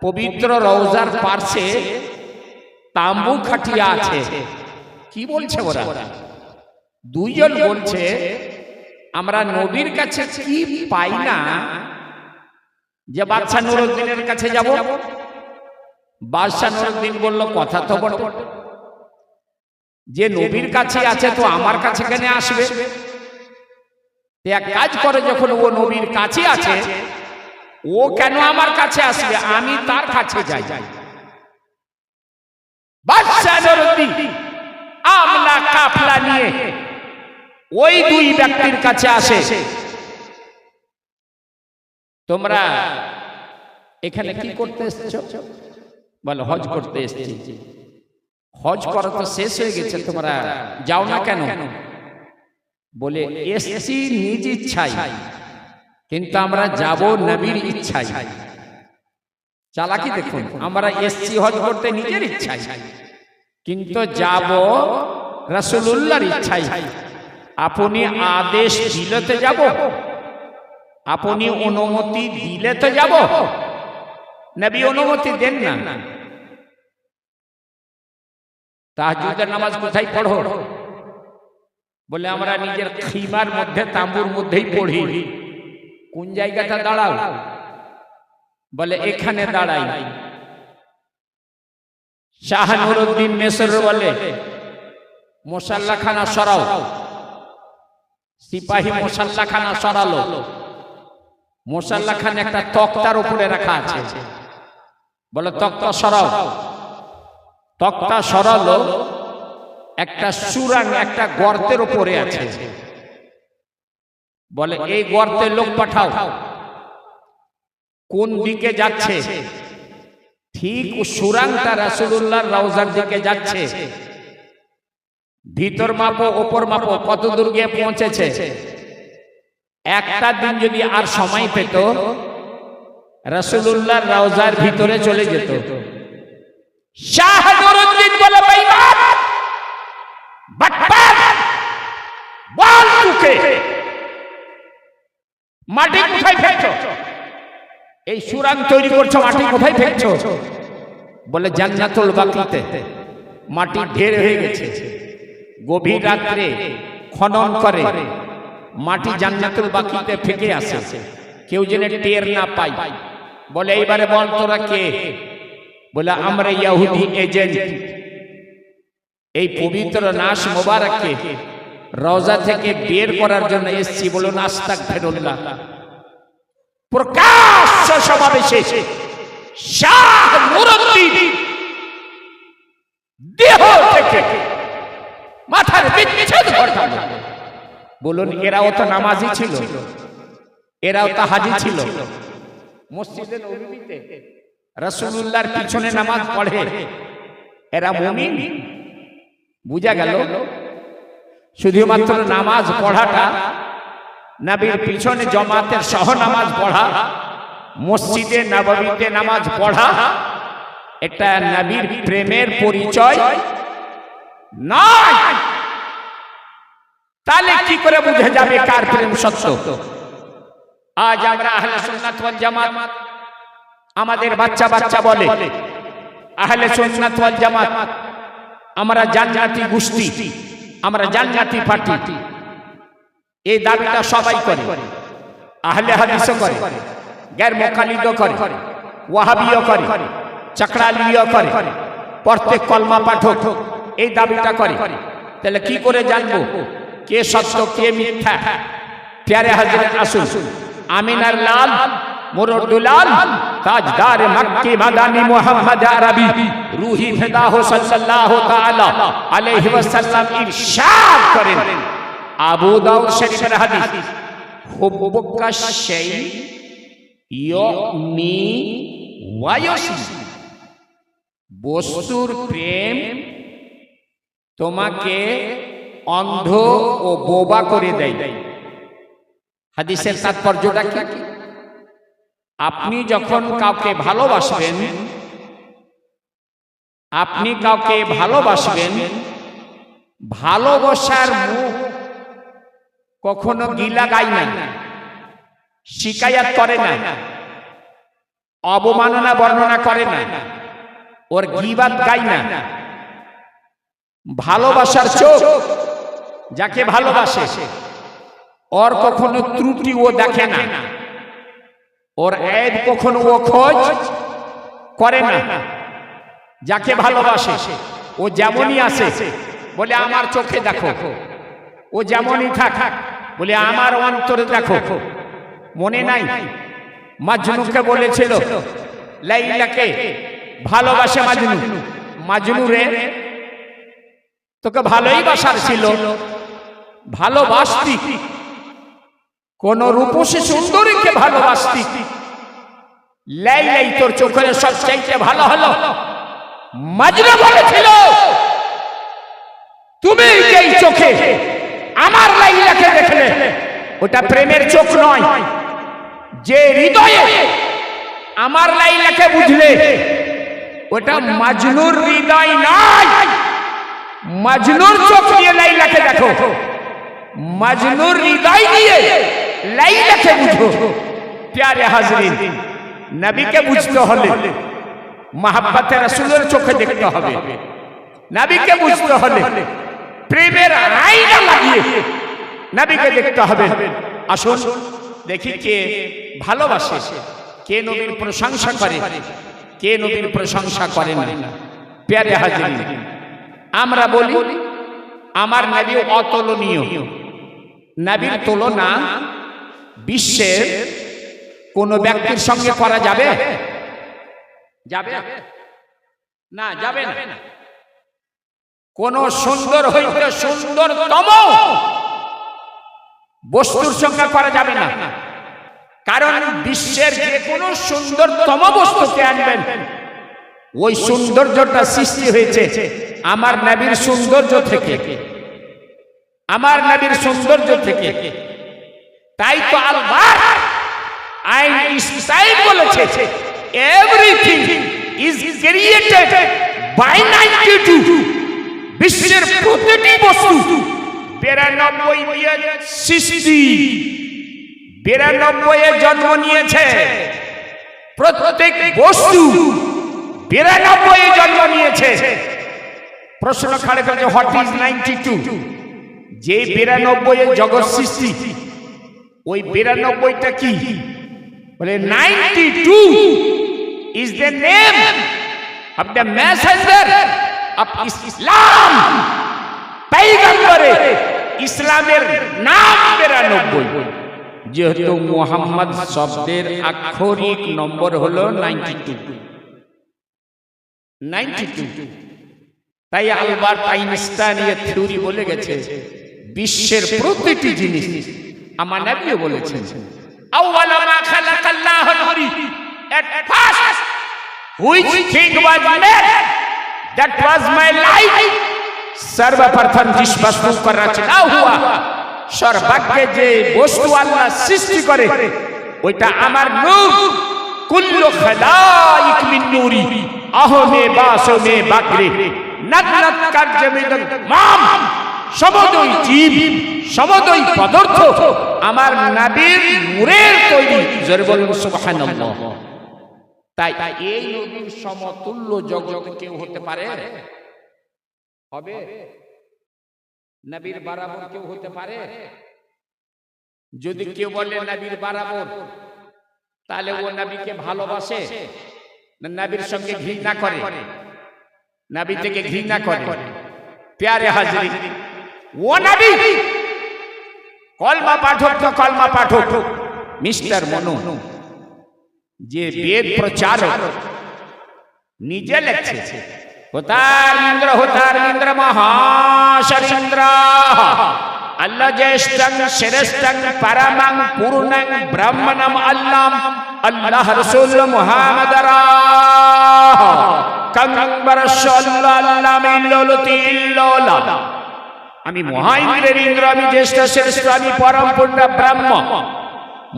পবিত্র রওজার পাশে তাম্বু খাটিয়া আছে। কি বলছে ওরা? দুইজন বলছে আমরা নবীর কাছে কি পাই না যে বাদশা নুরউদ্দিনের কাছে যাব। বাদশা নুরউদ্দিন বলল কথা তো বটে, যে নবীর কাছে আছে তো আমার কাছে কেন আসবে? এক কাজ করে, যখন ও নবীর কাছে আছে ও কেন আমার কাছে আসবে? আমি তার কাছে যাই। বাদশা নুরউদ্দিন আমলা কাফলা নিয়ে ওই দুই ব্যক্তির কাছে আসে। তোমরা এখানে কি করতে এসেছো? বলে হজ করতে এসেছি। হজ করা তো শেষ হয়ে গেছে, তোমরা যাও না কেন? বলে এসেছি নিজ ইচ্ছায়, কিন্তু আমরা যাব নবীর ইচ্ছায়। চালাকি দেখুন, আমরা এসেছি হজ করতে নিজের ইচ্ছায়, কিন্তু যাব রাসূলুল্লাহর ইচ্ছায়। আপনি আদেশ দিলে তো যাব, আপনি অনুমতি দিলে তো যাব। নবী অনুমতি দেন না। তাহাজ্জুদের নামাজ কোথায় পড়ো? বলে আমরা নিজের খিমার মধ্যে তাঁবুর মধ্যেই পড়ি। কোন জায়গাটা দাঁড়াও? বলে এখানে দাঁড়াই। শাহ নুরউদ্দিন মিসর বলে মুসাল্লাখানা সরাও। সিপাহী মুসাল্লাখানা সরালো। মুসাল্লাখানা একটা তক্তার উপরে রাখা আছে। বলে তক্তা সরাও। তক্তা সরালো, একটা সুরাং একটা গর্তের উপরে আছে। বলে এই গর্তে লোক পাঠাও। কোন দিকে যাচ্ছে? ঠিক সুরাংটা রাসূলুল্লাহর রওজার দিকে যাচ্ছে। ভিতর মাপো ওপর মাপো, কত দূর গিয়ে পৌঁছেছে। একটা দিন যদি আর সময় পেত রাসূলুল্লাহর রওজার ভিতরে চলে যেত। শাহ নুরউদ্দিন বলে বেঈমান, বাটপার, বল তুকে মাটি কোথায় ফেলছো? এই সুরাং তৈরি করছো, মাটি কোথায় ফেলছো? বলে জান্নাতুল বাকিতে। মাটি ঢের হয়ে গেছে। গভীর রাত্রে খনন করে মাটি জান্নাতুল বাকিতে ফেকে আসে, কেউ যেন টের না পায়। বলে এইবারে বল তোরা কে? বলে আমরা ইহুদি এজেন্ট। এই পবিত্র নাস মোবারককে রওজা থেকে বের করার জন্য এসেছি। বলুন আস্তাগফিরুল্লাহ। প্রকাশ্য সমাবেশে শাহ নুরউদ্দিন দেহ থেকে মাথার বিচ্ছেদ ঘটালো। বলুন এরাও তো নামাজি ছিল, এরাও তো হাজি ছিল। মসজিদে নববীতে রাসূলুল্লাহর পিছনে নামাজ পড়ে, এরা মুমিন? বুঝা গেল? শুধুমাত্র নামাজ পড়াটা, নবীর পিছনে জামাতের সহ নামাজ পড়া, মসজিদে নববীতে নামাজ পড়া, এটা নবীর প্রেমের পরিচয় নয়। তাহলে কি করে বুঝা যাবে কার প্রেম সত্য? আজ আমরা আহলে সুন্নাত ওয়াল জামাত, আমাদের বাচ্চা বাচ্চা বলে আহলে সুন্নাত ওয়াল জামাত, আমরা জান্নাতি গোষ্ঠী, আমরা জান্নাতি পার্টি। এই দাবিটা সবাই করে। আহলে হাদিসও করে, গैर মুকাল্লিদও করে, ওয়াহাবিও করে, চাকরালিও করে, প্রত্যেক কলমা পাঠক এই দাবিটা করে। তাহলে কি করে জানবো কে সত্য কে মিথ্যা? প্যারে হযরত রাসূল আমিনার লাল মুরদ্দুলাল তাজদার মক্কি মাদানী মুহাম্মদ আরবি রূহি ফিদা হো সাল্লাল্লাহু তাআলা আলাইহি ওয়াসাল্লাম ইরশাদ করেন, আবু দাউদ শরীফের হাদিস, হুব্বুকা শাই ইউমি ওয়া ইউসি। বস্তুর প্রেম তোমাকে অন্ধ ও বোবা করে দেয়। হাদিসের তাৎপর্যটা কি? আপনি যখন কাউকে ভালোবাসবেন, আপনি কাউকে ভালোবাসবেন, ভালোবাসার মুখ কখনো গিলা গায় না, শিকায়াত করে না। অবমাননা বর্ণনা করে না, ওর গীবাত গায় না। ভালোবাসার চোখ, যাকে ভালোবাসে ওর কখনো ত্রুটি ও দেখে না, ওর এব কখনো ও খোঁজ করে না। যাকে ভালোবাসে ও যেমনই আসে বলে আমার চোখে দেখো, ও যেমনই থাক বলে আমার অন্তরে দেখো। মনে নাই মাজনুকে বলেছিল লাইলাকে ভালোবাসে মাজনু, মাজনু রে তোকে ভালোই বাসার ছিল, ভালোবাসতি, কোন রূপসী সুন্দরীকে ভালোবাসতি, লাইলাই তোর চোখের সবচাইতে ভালো হলো। মাজনু বলেছিল তুমি যেই চোখে আমার লাইলাকে দেখলে ওটা প্রেমের চোখ নয়, যে হৃদয়ে আমার লাইলাকে বুঝলে ওটা মাজনুর হৃদয় নয়। মাজনুর চোখ দিয়ে লাইলাকে দেখো, মাজনুর হৃদয় দিয়ে লাইলাকে বুঝো। প্যারে হাজরিন, নবীকে বুঝতে হলে মহব্বতে রাসূলের চোখে দেখতে হবে। নবীকে বুঝতে হলে প্রেমের আয়না লাগিয়ে নবীকে দেখতে হবে। আসুন দেখি কে ভালোবাসে, কে নবীর প্রশংসা করে, কে নবীর প্রশংসা করে না। প্যারে হাজরিন, আমরা বলি আমার নবী অতুলনীয়। নবীর তুলনা বিশ্বের কোন ব্যক্তির সঙ্গে করা যাবে? যাবে না, যাবে না। কোন সুন্দর হইতে সুন্দরতম বস্তুর সঙ্গে করা যাবে না। কারণ বিশ্বের যে কোনো সুন্দরতম বস্তুকে আনবেন, ওই সৌন্দর্যটা সৃষ্টি হয়েছে আমার নবীর সৌন্দর্য থেকে, আমার নবীর সৌন্দর্য থেকে। তাই তো আল্লাহ আইনস্টাইন বলেছে এভরিথিং ইজ ক্রিয়েটেড বাই 92। বিশ্বের প্রতিটি বস্তু 92 দিয়ে সৃষ্টি, 92 এ জন্ম নিয়েছে। প্রত্যেক বস্তু 92 এ জন্ম নিয়েছে। প্রশ্ন খাড়ে করে হোয়াট ইজ 92? যে 92 এ জগৎ সৃষ্টি, ওই 92টা কি? বলে 92 is the name of the messenger of Islam। পয়গম্বরে ইসলামের নাম 92। যেহেতু মুহাম্মদ শব্দের আক্ষরিক নম্বর হলো 92, তাই আলবার্ট আইনস্টাইন এর থিওরি বলে গেছে বিশ্বের প্রতিটি জিনিস, আমার নবীও বলেছেন আউয়ালা মা খালাকাল্লাহুল নূরি, at first which thing was made, that was my life। সর্বপ্রথম जिस वस्तु पर रचना हुआ, সর্বাগ্রে যে বস্তু আল্লাহ সৃষ্টি করে ওইটা আমার নূর। কুল্লু খালাইক মিন নূরি আহমে বাসমে বাকরে নাদনাত কারজমিদন মাম। সমদই জীব, সমদই পদার্থ আমার নবীর নূরের তৈরি। জোরে বলুন সুবহানাল্লাহ। তাই এই নবীর সমতুল্য জগতে কেউ হতে পারে? হবে? নবীর বরাবর কেউ হতে পারে? যদি কেউ বলে নবীর বরাবর, তাহলে ও নবীকে ভালোবাসে না নবীর সঙ্গে ঘৃণা করে? নবী থেকে ঘৃণা করে। প্যারে হাজরিন, ও নবী কলমা পাঠক তো কলমা পাঠক মিস্টার মনু, যে বেদ প্রচারক নিজে লিখছে হোতার ইন্দ্র মহাশরীন্দ্র আল্লাহ জ্যেষ্ঠং শ্রেষ্ঠং পরমং পূর্ণং ব্রহ্মণম আল্লাহ আল্লাহ রাসূল মুহাম্মদ কঙ্গম্বর সাল্লাল্লাহু আলাইহি। আমি মহাইন্দ্রের ইন্দ্র, আমি জ্যেষ্ঠ শ্রেষ্ঠ, আমি পরম পূর্ণ ব্রহ্ম।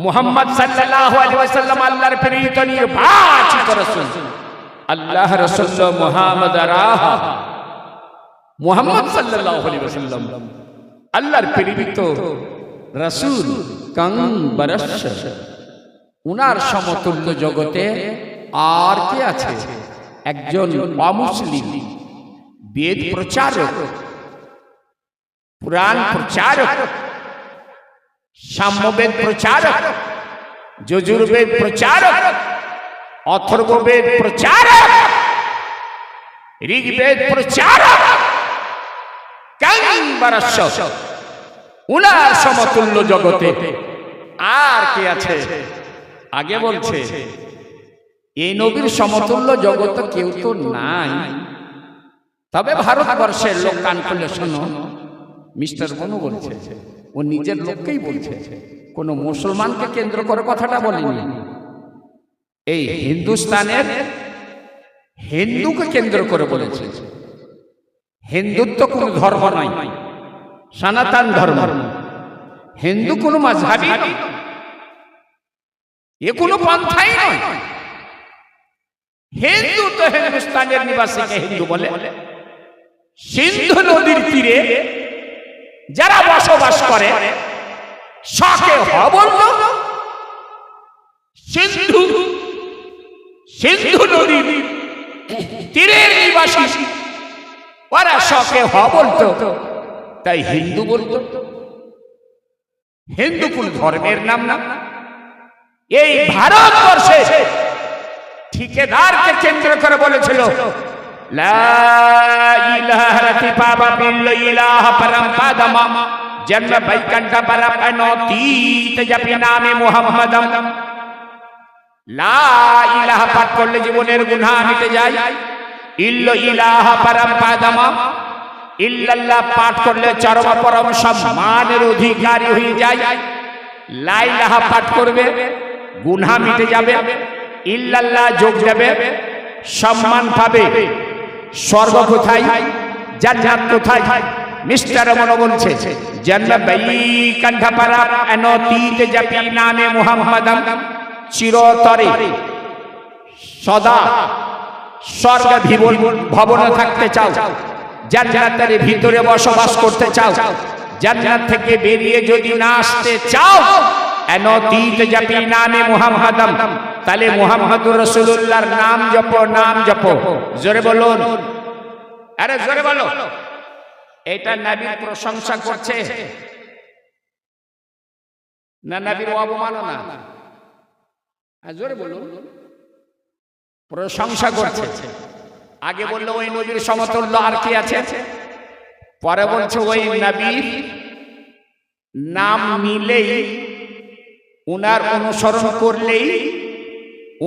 মুহাম্মদ সাল্লাল্লাহু আলাইহি ওয়াসাল্লাম আল্লাহর প্রেরিত নির্বাচিত রাসূল। আল্লাহ রাসূল মুহাম্মদ মুহাম্মদ সাল্লাল্লাহু আলাইহি ওয়াসাল্লাম আল্লাহর প্রেরিত রাসূল। কঙ্গম্বর, উনার সমতুল্য জগতে আর কে আছে? একজন অমুসলিম বেদ প্রচারক, পুরাণ প্রচারক, সাম্যবেদ প্রচারক, যজুর্বেদ প্রচারক, অথর্ববেদ প্রচারক, ঋগ্বেদ প্রচারক, উনার সমতুল্য জগতে আর কে আছে? আগে বলছে এই নবীর সমতুল্য জগৎ কেউ তো নাই। তবে ভারতবর্ষের লোক কান খুলে শোনো, মিস্টার বনু বলছে, ও নিজের লোককেই বলছে, কোন মুসলমানকে কেন্দ্র করে কথাটা বলেনি। এই হিন্দুস্তানের হিন্দুকে কেন্দ্র করে বলেছে। হিন্দুত্ব কোন ধর্ম নয়, সনাতন ধর্ম। হিন্দু কোন মাযহাবী নয়, এ কোন পন্থাই নয়। হিন্দু তো হিন্দুস্তানের নিবাসীকে হিন্দু বলে। সিন্ধু নদীর তীরে যারা বসবাস করে শকে বলতো সিন্ধু, সিন্ধু নদীর তীরের নিবাসী, ওরা শকে বলতো, তাই হিন্দু বলতো। হিন্দু কোন ধর্মের নাম না। এই ভারতবর্ষে ঠিকাদারকে কেন্দ্র করে বলেছিল লা ইলাহা ইল্লাল্লাহ পরমপদম জন্ম বৈকুণ্ঠ পরপনতীত জপি নামে মুহাম্মদম। লা ইলাহা পাঠ করলে জীবনের গুনাহ মিটে যায়। ইল্লাল্লাহ পরমপদম, ইল্লাল্লাহ পাঠ করলে চরম পরম সম্মানের অধিকারী হয়ে যায়। লা ইলাহা পাঠ করবে, গুনাহ মিটে যাবে। ইল্লাল্লাহ যোগ দেবে, সম্মান পাবে। স্বর্গ কোথায়? জান্নাত কোথায়? মিস্টার মনো বলছে জন্ম বৈকুণ্ঠ পরপনতীত জপি নামে মুহাম্মদম, চিরতরে সদা স্বর্গ ভবনে থাকতে চাও, জান্নাতের ভিতরে বসবাস করতে চাও, জান্নাত থেকে বেরিয়ে যদি না আসতে চাও, অনতীত জপি নামে মুহাম্মদম, তাহলে মুহাম্মদুর রাসূলুল্লাহর নাম জপো, নাম জপো। জোরে বলুন, আরে জোরে বলো। এটা নবীর প্রশংসা করছে না নবীর অবমাননা? জোরে বলুন। প্রশংসা করছে। আগে বললো ওই নবীর সমতুল্য আর কি আছে, পরে বলছে ওই নবীর নাম নিলেই, উনার অনুসরণ করলেই,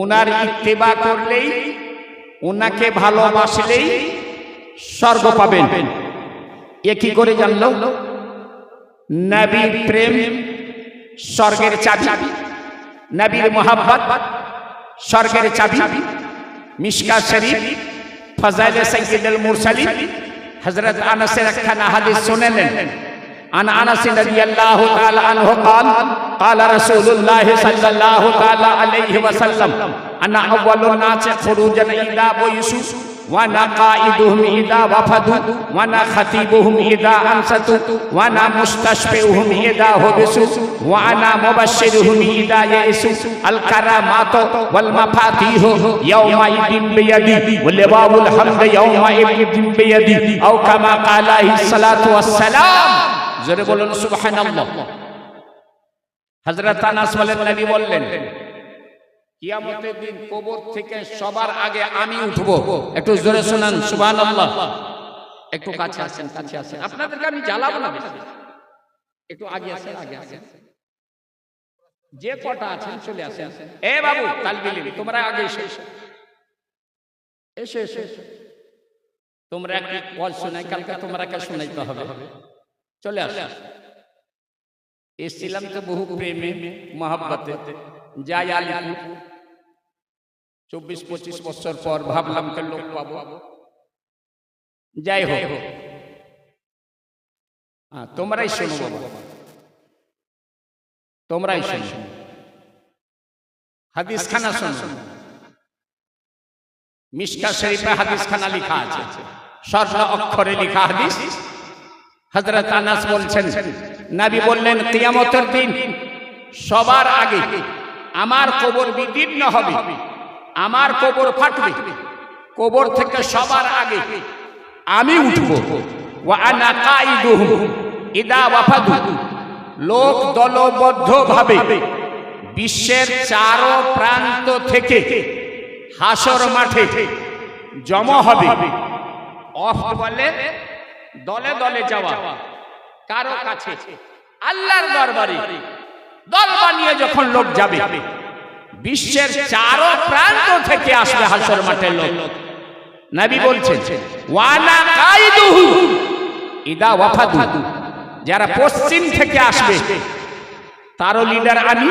উনার ইত্তেবা করলেই, উনাকে ভালোবাসলেই স্বর্গ পাবেন। এ কি করে জানলো? নবীর প্রেম স্বর্গের চাবি, নবীর মুহাব্বত স্বর্গের চাবি। মিশকাত শরীফ ফজাইলে সাইয়্যিদুল মুরসালিন হযরত আনাসের একখানা হাদিস শুনেলেন। عن انس رضي الله تعالى عنه قال قال رسول الله صلى الله تعالى عليه وسلم انا اول الناس خروجا الى بيسوس وانا قائدهم اذا وفدوا وانا خطيبهم اذا انصتوا وانا مستشفعهم اذا حبسوا وانا مبشرهم اذا يئسوا الكرامات والمفاتيح يومئذ بيدي ولواء الحمد يومئذ بيدي او كما قال عليه الصلاه والسلام। জোরে বলুন সুবহানাল্লাহ। হযরত আনাস বলেন, নবী বললেন কিয়ামতের দিন কবর থেকে সবার আগে আমি উঠব। একটু জোরে শুনান সুবহানাল্লাহ। একটু কাছে আসেন, কাছে আসেন, আপনাদেরকে আমি জ্বালাবো না বেশি। একটু আগে আসেন, আগে আসেন, যে কটা আছেন চলে আসেন। এ বাবু তালবিলিম, তোমরা আগে এসো, এসো এসো। তোমরা একটু ওয়াজ শোনাই, কালকে তোমরাকে শোনাইতে হবে। চলে আস। এসছিলাম তো বহু প্রেমে মহাব্বতে, যাই আলিপুর 24-25 বছর পর ভাবলাম কে লোক পাবো। যাই হোক, তোমরাই শোনো বাবা, তোমরাই শোনো। হাদিস খানা শোনো। মিশকাত শরীফে হাদিস খানা লেখা আছে, স্বর্ণ অক্ষরে লেখা হাদিস। হযরত আনাস বলছেন, নবী বললেন কিয়ামতের দিন সবার আগে আমার কবর বিদীর্ণ হবে, আমার কবর ফাটবে, কবর থেকে সবার আগে আমি উঠব। ওয়া আনা কাইদুহুম ইদা ওয়াফাদু, লোক দলবদ্ধভাবে বিশ্বের চারো প্রান্ত থেকে হাসর মাঠে জমা হবে। অফদ বলে দলে দলে যাওয়া, কারো কাছে আল্লাহর দরবারে দল বানিয়ে যখন লোক যাবে, বিশ্বের চারো প্রান্ত থেকে আসবে হাসর মাঠে লোক। নবী বলছেন ওয়ানা কাইদুহু ইদা ওয়াফাদু, যারা পশ্চিম থেকে আসবে তারও লিডার আমি,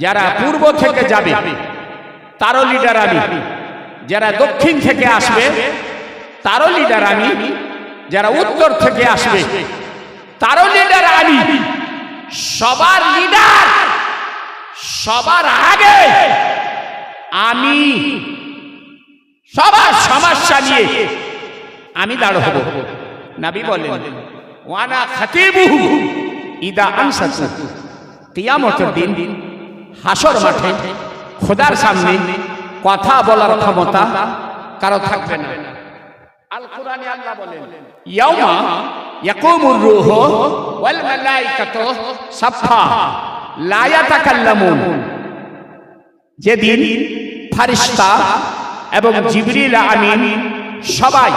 যারা পূর্ব থেকে যাবে তারও লিডার আমি, যারা দক্ষিণ থেকে আসবে তারও লিডার আমি, যারা উত্তর থেকে আসবে তারও লিডার আমি। সবার লিডার, সবার আগে আমি, সবার সমস্যা নিয়ে আমি দাঁড় হব। নবী বলেন ওয়ানা খাতিবুহু ইদা আনসাতু, কিয়ামতের দিন হাসর মাঠে খোদার সামনে কথা বলার ক্ষমতা কারো থাকবে না। আল কোরআনে আল্লাহ বলেন ইয়াউমা ইয়াকুমুর রূহু ওয়াল মালাইকাতু সাফা লা ইয়াতাকাল্লামুন, যেদিন ফেরেশতা এবং জিবরিল আমিন সবাই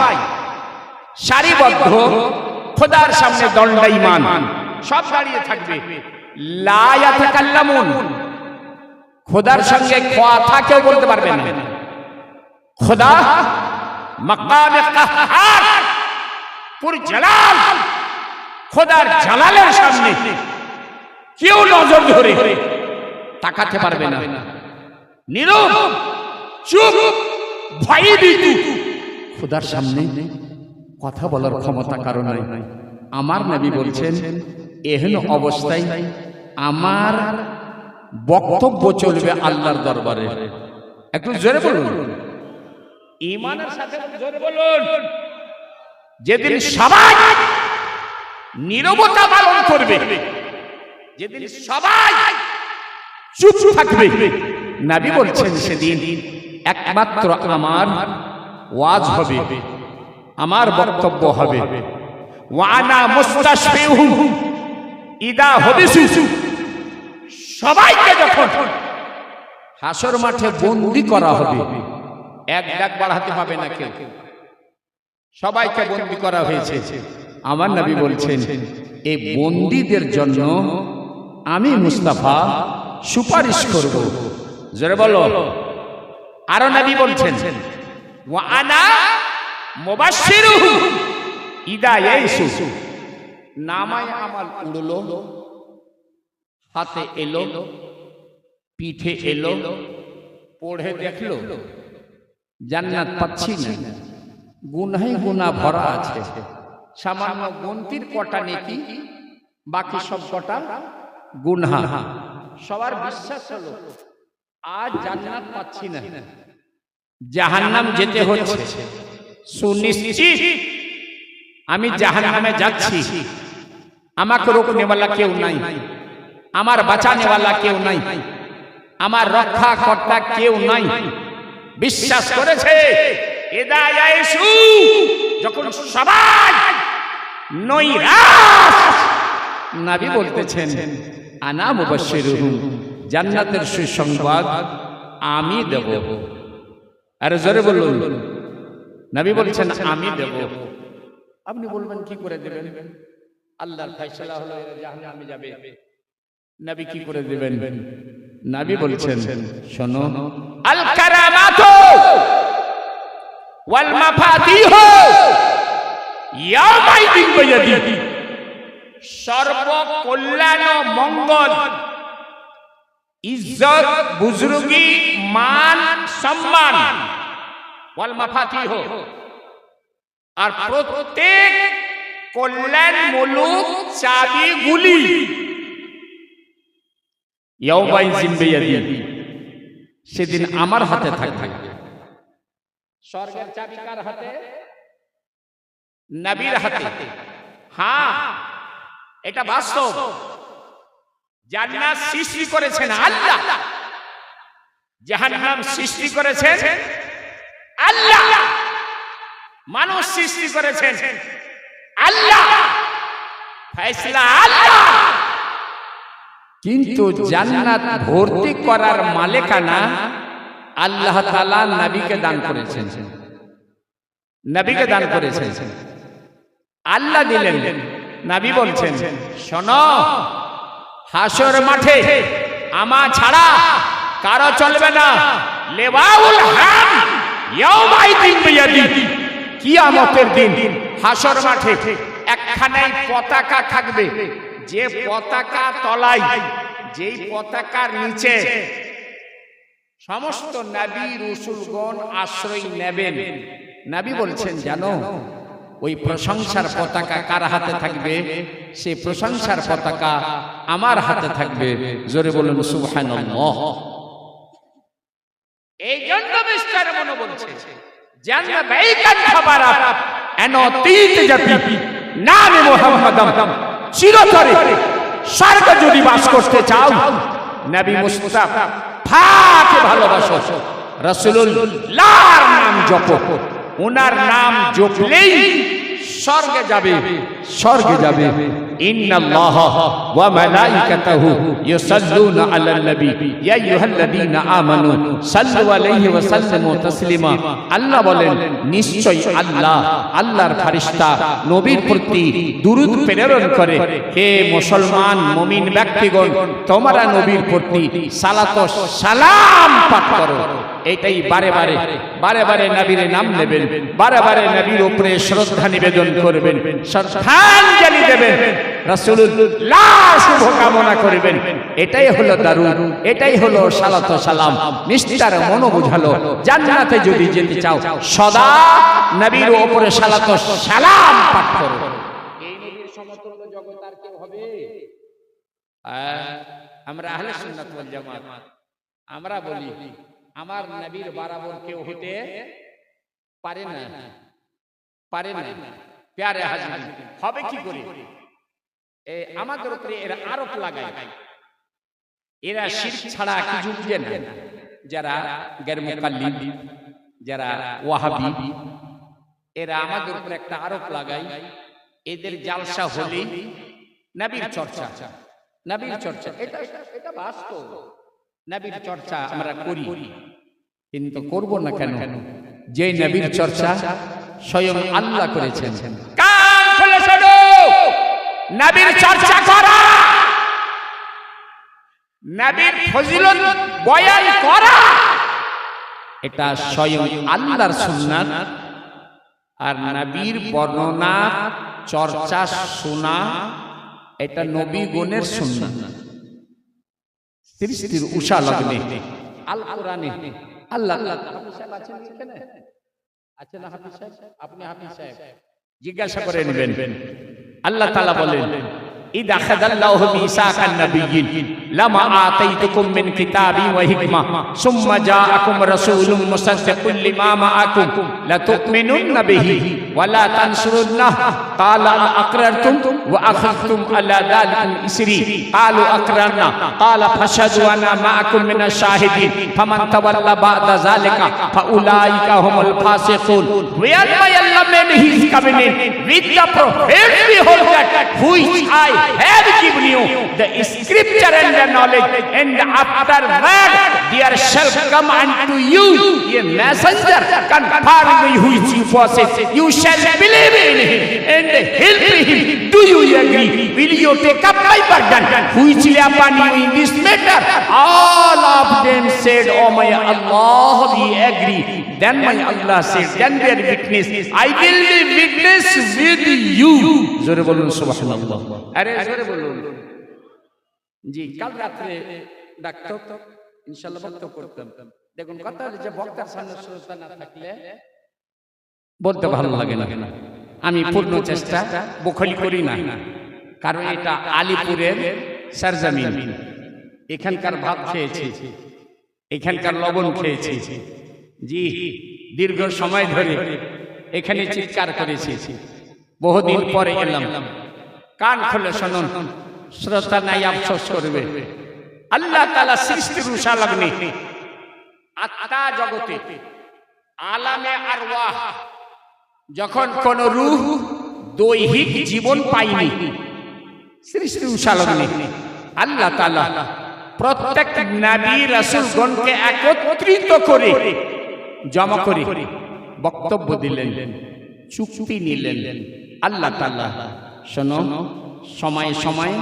সারিবদ্ধ খোদার সামনে দণ্ডায়মান, সব দাঁড়িয়ে থাকবে। লা ইয়াতাকাল্লামুন, খোদার সঙ্গে কথা কেউ বলতে পারবে না। খোদা মাকামে কাহ্হার, পুর জালাল, খোদার জালালের সামনে কেউ নজর ধরে তাকাতে পারবে না। নীরব, চুপ, ভয়ভীত। খোদার সামনে কথা বলার ক্ষমতা কারো নাই। আমার নবী বলছেন এহেন অবস্থায় আমার বক্তব্য চলবে আল্লাহর দরবারে। একটু জোরে বলুন, ঈমানের সাথে জোরে বলুন। যেদিন সবাই নীরবতা পালন করবে, যেদিন সবাই চুপ থাকবে, নবী বলছেন সেদিন একমাত্র আমার ওয়াজ হবে, আমার বক্তব্য হবে। ওয়ানা মুস্তাশফিউহুম ইদা হুবিসু, সবাইকে যখন হাসর মাঠে বন্দী করা হবে, এক ডাক বাড়াতে পাবে না কেউ, সবাইকে বন্দী করা হয়েছে। আমার নবী বলছেন এই বন্দীদের জন্য আমি মুস্তাফা সুপারিশ করব। জোরে বলো। আরো নবী বলছেন ওয়া আনা মুবাশশিরুহু ইদা ইয়াইসু, নামায় আমাল উড়লো, হাতে এলো, পিঠে এলো, পড়ে দেখলো জান্নাত পাচ্ছি না, গুনাহে গুনাহ ভরা আছে, সামান্য গন্তির কটা নেকি, বাকি সব কটা গুনাহ। সবার বিশ্বাস হলো আজ জান্নাত পাচ্ছি না, জাহান্নাম যেতে হচ্ছে, সুনিশ্চিত আমি জাহান্নামে যাচ্ছি। আমাকে রোকনেওয়ালা কেউ নাই, আমার বাঁচানেওয়ালা কেউ নাই, আমার রক্ষাকর্তা কেউ নাই। বিশ্বাস করেছে এদায়াইসু, যখন সবাই নৈরাশ, নবী বলতেছেন আনা মুবাশশিরুহুম, জান্নাতের সুসংবাদ আমি দেব। আর জোরে বলুন, নবী বলছেন আমি দেব। আপনি বলবেন কি করে দেবেন? আল্লাহর ফয়সালা হলো এরা জাহান্নামে যাবে, নবী কি করে দেবেন? নবী বলছেন শোনো, আল কারামাতু ওয়াল মাফাতিহু ইয়াউমাইদিন বিয়াদি, সর্বকল্যাণ মঙ্গল, ইজ্জত, বুজুর্গি, মান, সম্মান, ওয়াল মাফাতিহু, আর প্রত্যেক কল্যাণ মূলক চাবিগুলি ইয়াউমাইদিন বিয়াদি, সেদিন আমার হাতে থাকবে। স্বর্গের চাবি কার হাতে? নবীর হাতে। হ্যাঁ, এটা বাস্তব। জান্নাত সৃষ্টি করেছেন আল্লাহ, জাহান্নাম সৃষ্টি করেছেন আল্লাহ, মানুষ সৃষ্টি করেছেন আল্লাহ, ফয়সালা আল্লাহ। কিন্তু জান্নাত ভর্তি করার মালিকানা আল্লাহ তাআলা নবীকে দান করেছেন, নবীকে দান করেছেন, আল্লাহ দিলেন। নবী বলছেন, শোনো, হাসর মাঠে আমা ছাড়া কারো চলবে না। লেওয়াউল হাম ইয়াউমাইদিন বিয়াদি, কিয়ামতের দিন হাসর মাঠে একখানাই পতাকা থাকবে, যে পতাকা তলায়, যেই পতাকার নিচে সমস্ত নবী রাসূলগণ আশ্রয় নেবেন। নবী বলছেন, জানো ওই প্রশংসার পতাকা কার হাতে থাকবে? সেই প্রশংসার পতাকা আমার হাতে থাকবে। জোরে বলুন সুবহানাল্লাহ। এই জন্য মিস্টার মনো বলছে, জান্না বাইকান খাবারা এনতীত জাতি নামে মুহাম্মাদাম, চিরতরে স্বর্গ যদি বাস করতে চাও, নবী মুস্তাফা ফাকে ভালোবাসো, রাসূলুল্লাহর নাম জপো। ওনার নাম জপলেই স্বর্গে যাবে, স্বর্গে যাবে। ইন্নাল্লাহা ওয়া মালাইকাতাহু ইউসাল্লুনা আলান নবী ইয়া আইয়ুহাল্লাযীনা আমানু সাল্লু আলাইহি ওয়া সাল্লিমু তাসলিমা। আল্লাহ বলেন, নিশ্চয়ই আল্লাহ, আল্লাহর ফেরেশতা নবীর প্রতি দুরূদ প্রেরণ করে। হে মুসলমান মুমিন ব্যক্তিগণ, তোমরা নবীর প্রতি সালাত ও সালাম পাঠ করো। এইটাই বারে বারে বারে বারে নবীর নাম নেবেন, বারে বারে নবীর উপরে শ্রদ্ধা নিবেদন করবেন, শ্রদ্ধাঞ্জলি দেবেন, রাসূলুল্লাহ শুভ কামনা করবেন। এটাই হলো দারুন, এটাই হলো সালাত ও সালাম। মিস্টার মনো বুঝালো, জান্নাতে যদি যেতে চাও সদা নবীর উপরে সালাত ও সালাম পাঠ করো। এই নবীর সমতুল্য জগৎ আর কেউ হবে? আমরা আহলে সুন্নাত ওয়াল জামাত আমরা বলি, আমার নবীর বরাবর কেউ হতে পারে না, পারে না। প্যারে হাজির হবে কি করে? আমাদের উপরে এরা আরোপ লাগায়, এরা শিরক ছাড়া কিছু বুঝে না। যারা গैर মুকাল্লিদ, যারা ওয়াহাবি, এরা আমাদের উপরে একটা আরোপ লাগায়, এদের জালসা হলে নবীর চর্চা, নবীর চর্চা। এটা বাস্তব, নবীর চর্চা আমরা করি, কিন্তু করব না কেন? যে নবীর চর্চা স্বয়ং আল্লাহ করেছেন। কান খুলে শোনো, নবীর চর্চা করা, নবীর ফজিলত বয়ান করা, এটা স্বয়ং আল্লাহর সুন্নাত। আর নবীর বর্ণনা চর্চা শোনা, এটা নবী গণের সুন্নাত। তিরিশটির উষা লগ্নে আল কোরআনে আল্লাহ আছেন না হাফিজ সাহেব, আপনি হাফিজ সাহেব জিজ্ঞাসা করে নেবেন। আল্লাহ তাআলা বলেন, إذ أخذ الله ميثاق النبيين لما آتيتكم من كتاب وحكمة ثم جاءكم رسول مصدق لما معكم لتؤمنن به ولا تنصرنه قال أقررتم وأخذتم على ذلك إصري قالوا أقررنا قال فاشهدوا أنا معكم من الشاهدين فمن تولى بعد ذلك فأولئك هم الفاسقون. When my Allah made his covenant with the prophets, behold that which I have given you the scripture and the knowledge, and after that there shall come unto you a messenger confirming which you possess. You shall believe in him and help him. Do you agree? Will you take up my burden which lay upon you in this matter? All of them said, Oh my Allah, we agree. Then my Allah said, then bear witness, I will be witness with you. জোরে বলুন সুবহানাল্লাহ। আরে জোরে বলুন। জি, কাল রাতে doctor ইনশাআল্লাহ বক্তব্য করতাম। দেখুন কথা হলো যে বক্তার সামনে শ্রোতা না থাকলে বলতে ভালো লাগে না। আমি পূর্ণ চেষ্টা বখালি করি না, কারণ এটা আলিপুরের সরজমিন। এখানকার ভাত খেয়েছি, এখানকার লবণ খেয়েছি। জি, দীর্ঘ সময় ধরে এখানে চিৎকার করেছি। বহুদিন পরে এলাম, কান খুলে শুনুন, শ্রোতা নাই আফসোস করবে। আল্লাহ তাআলা সৃষ্টির উষা লগ্নে আত্মা জগতে, আলামে আরওয়াহ, যখন কোন রূহ দৈহিক জীবন পায়নি, সৃষ্টি উশালগ্নে আল্লাহ তাআলা প্রত্যেক নবী রাসূলগণকে একত্রিত করে জমা করে বক্তব্য দিলেন, চুক্তি নিলেন। আল্লাহ তাআলা, শোনো, সময়ে সময়ে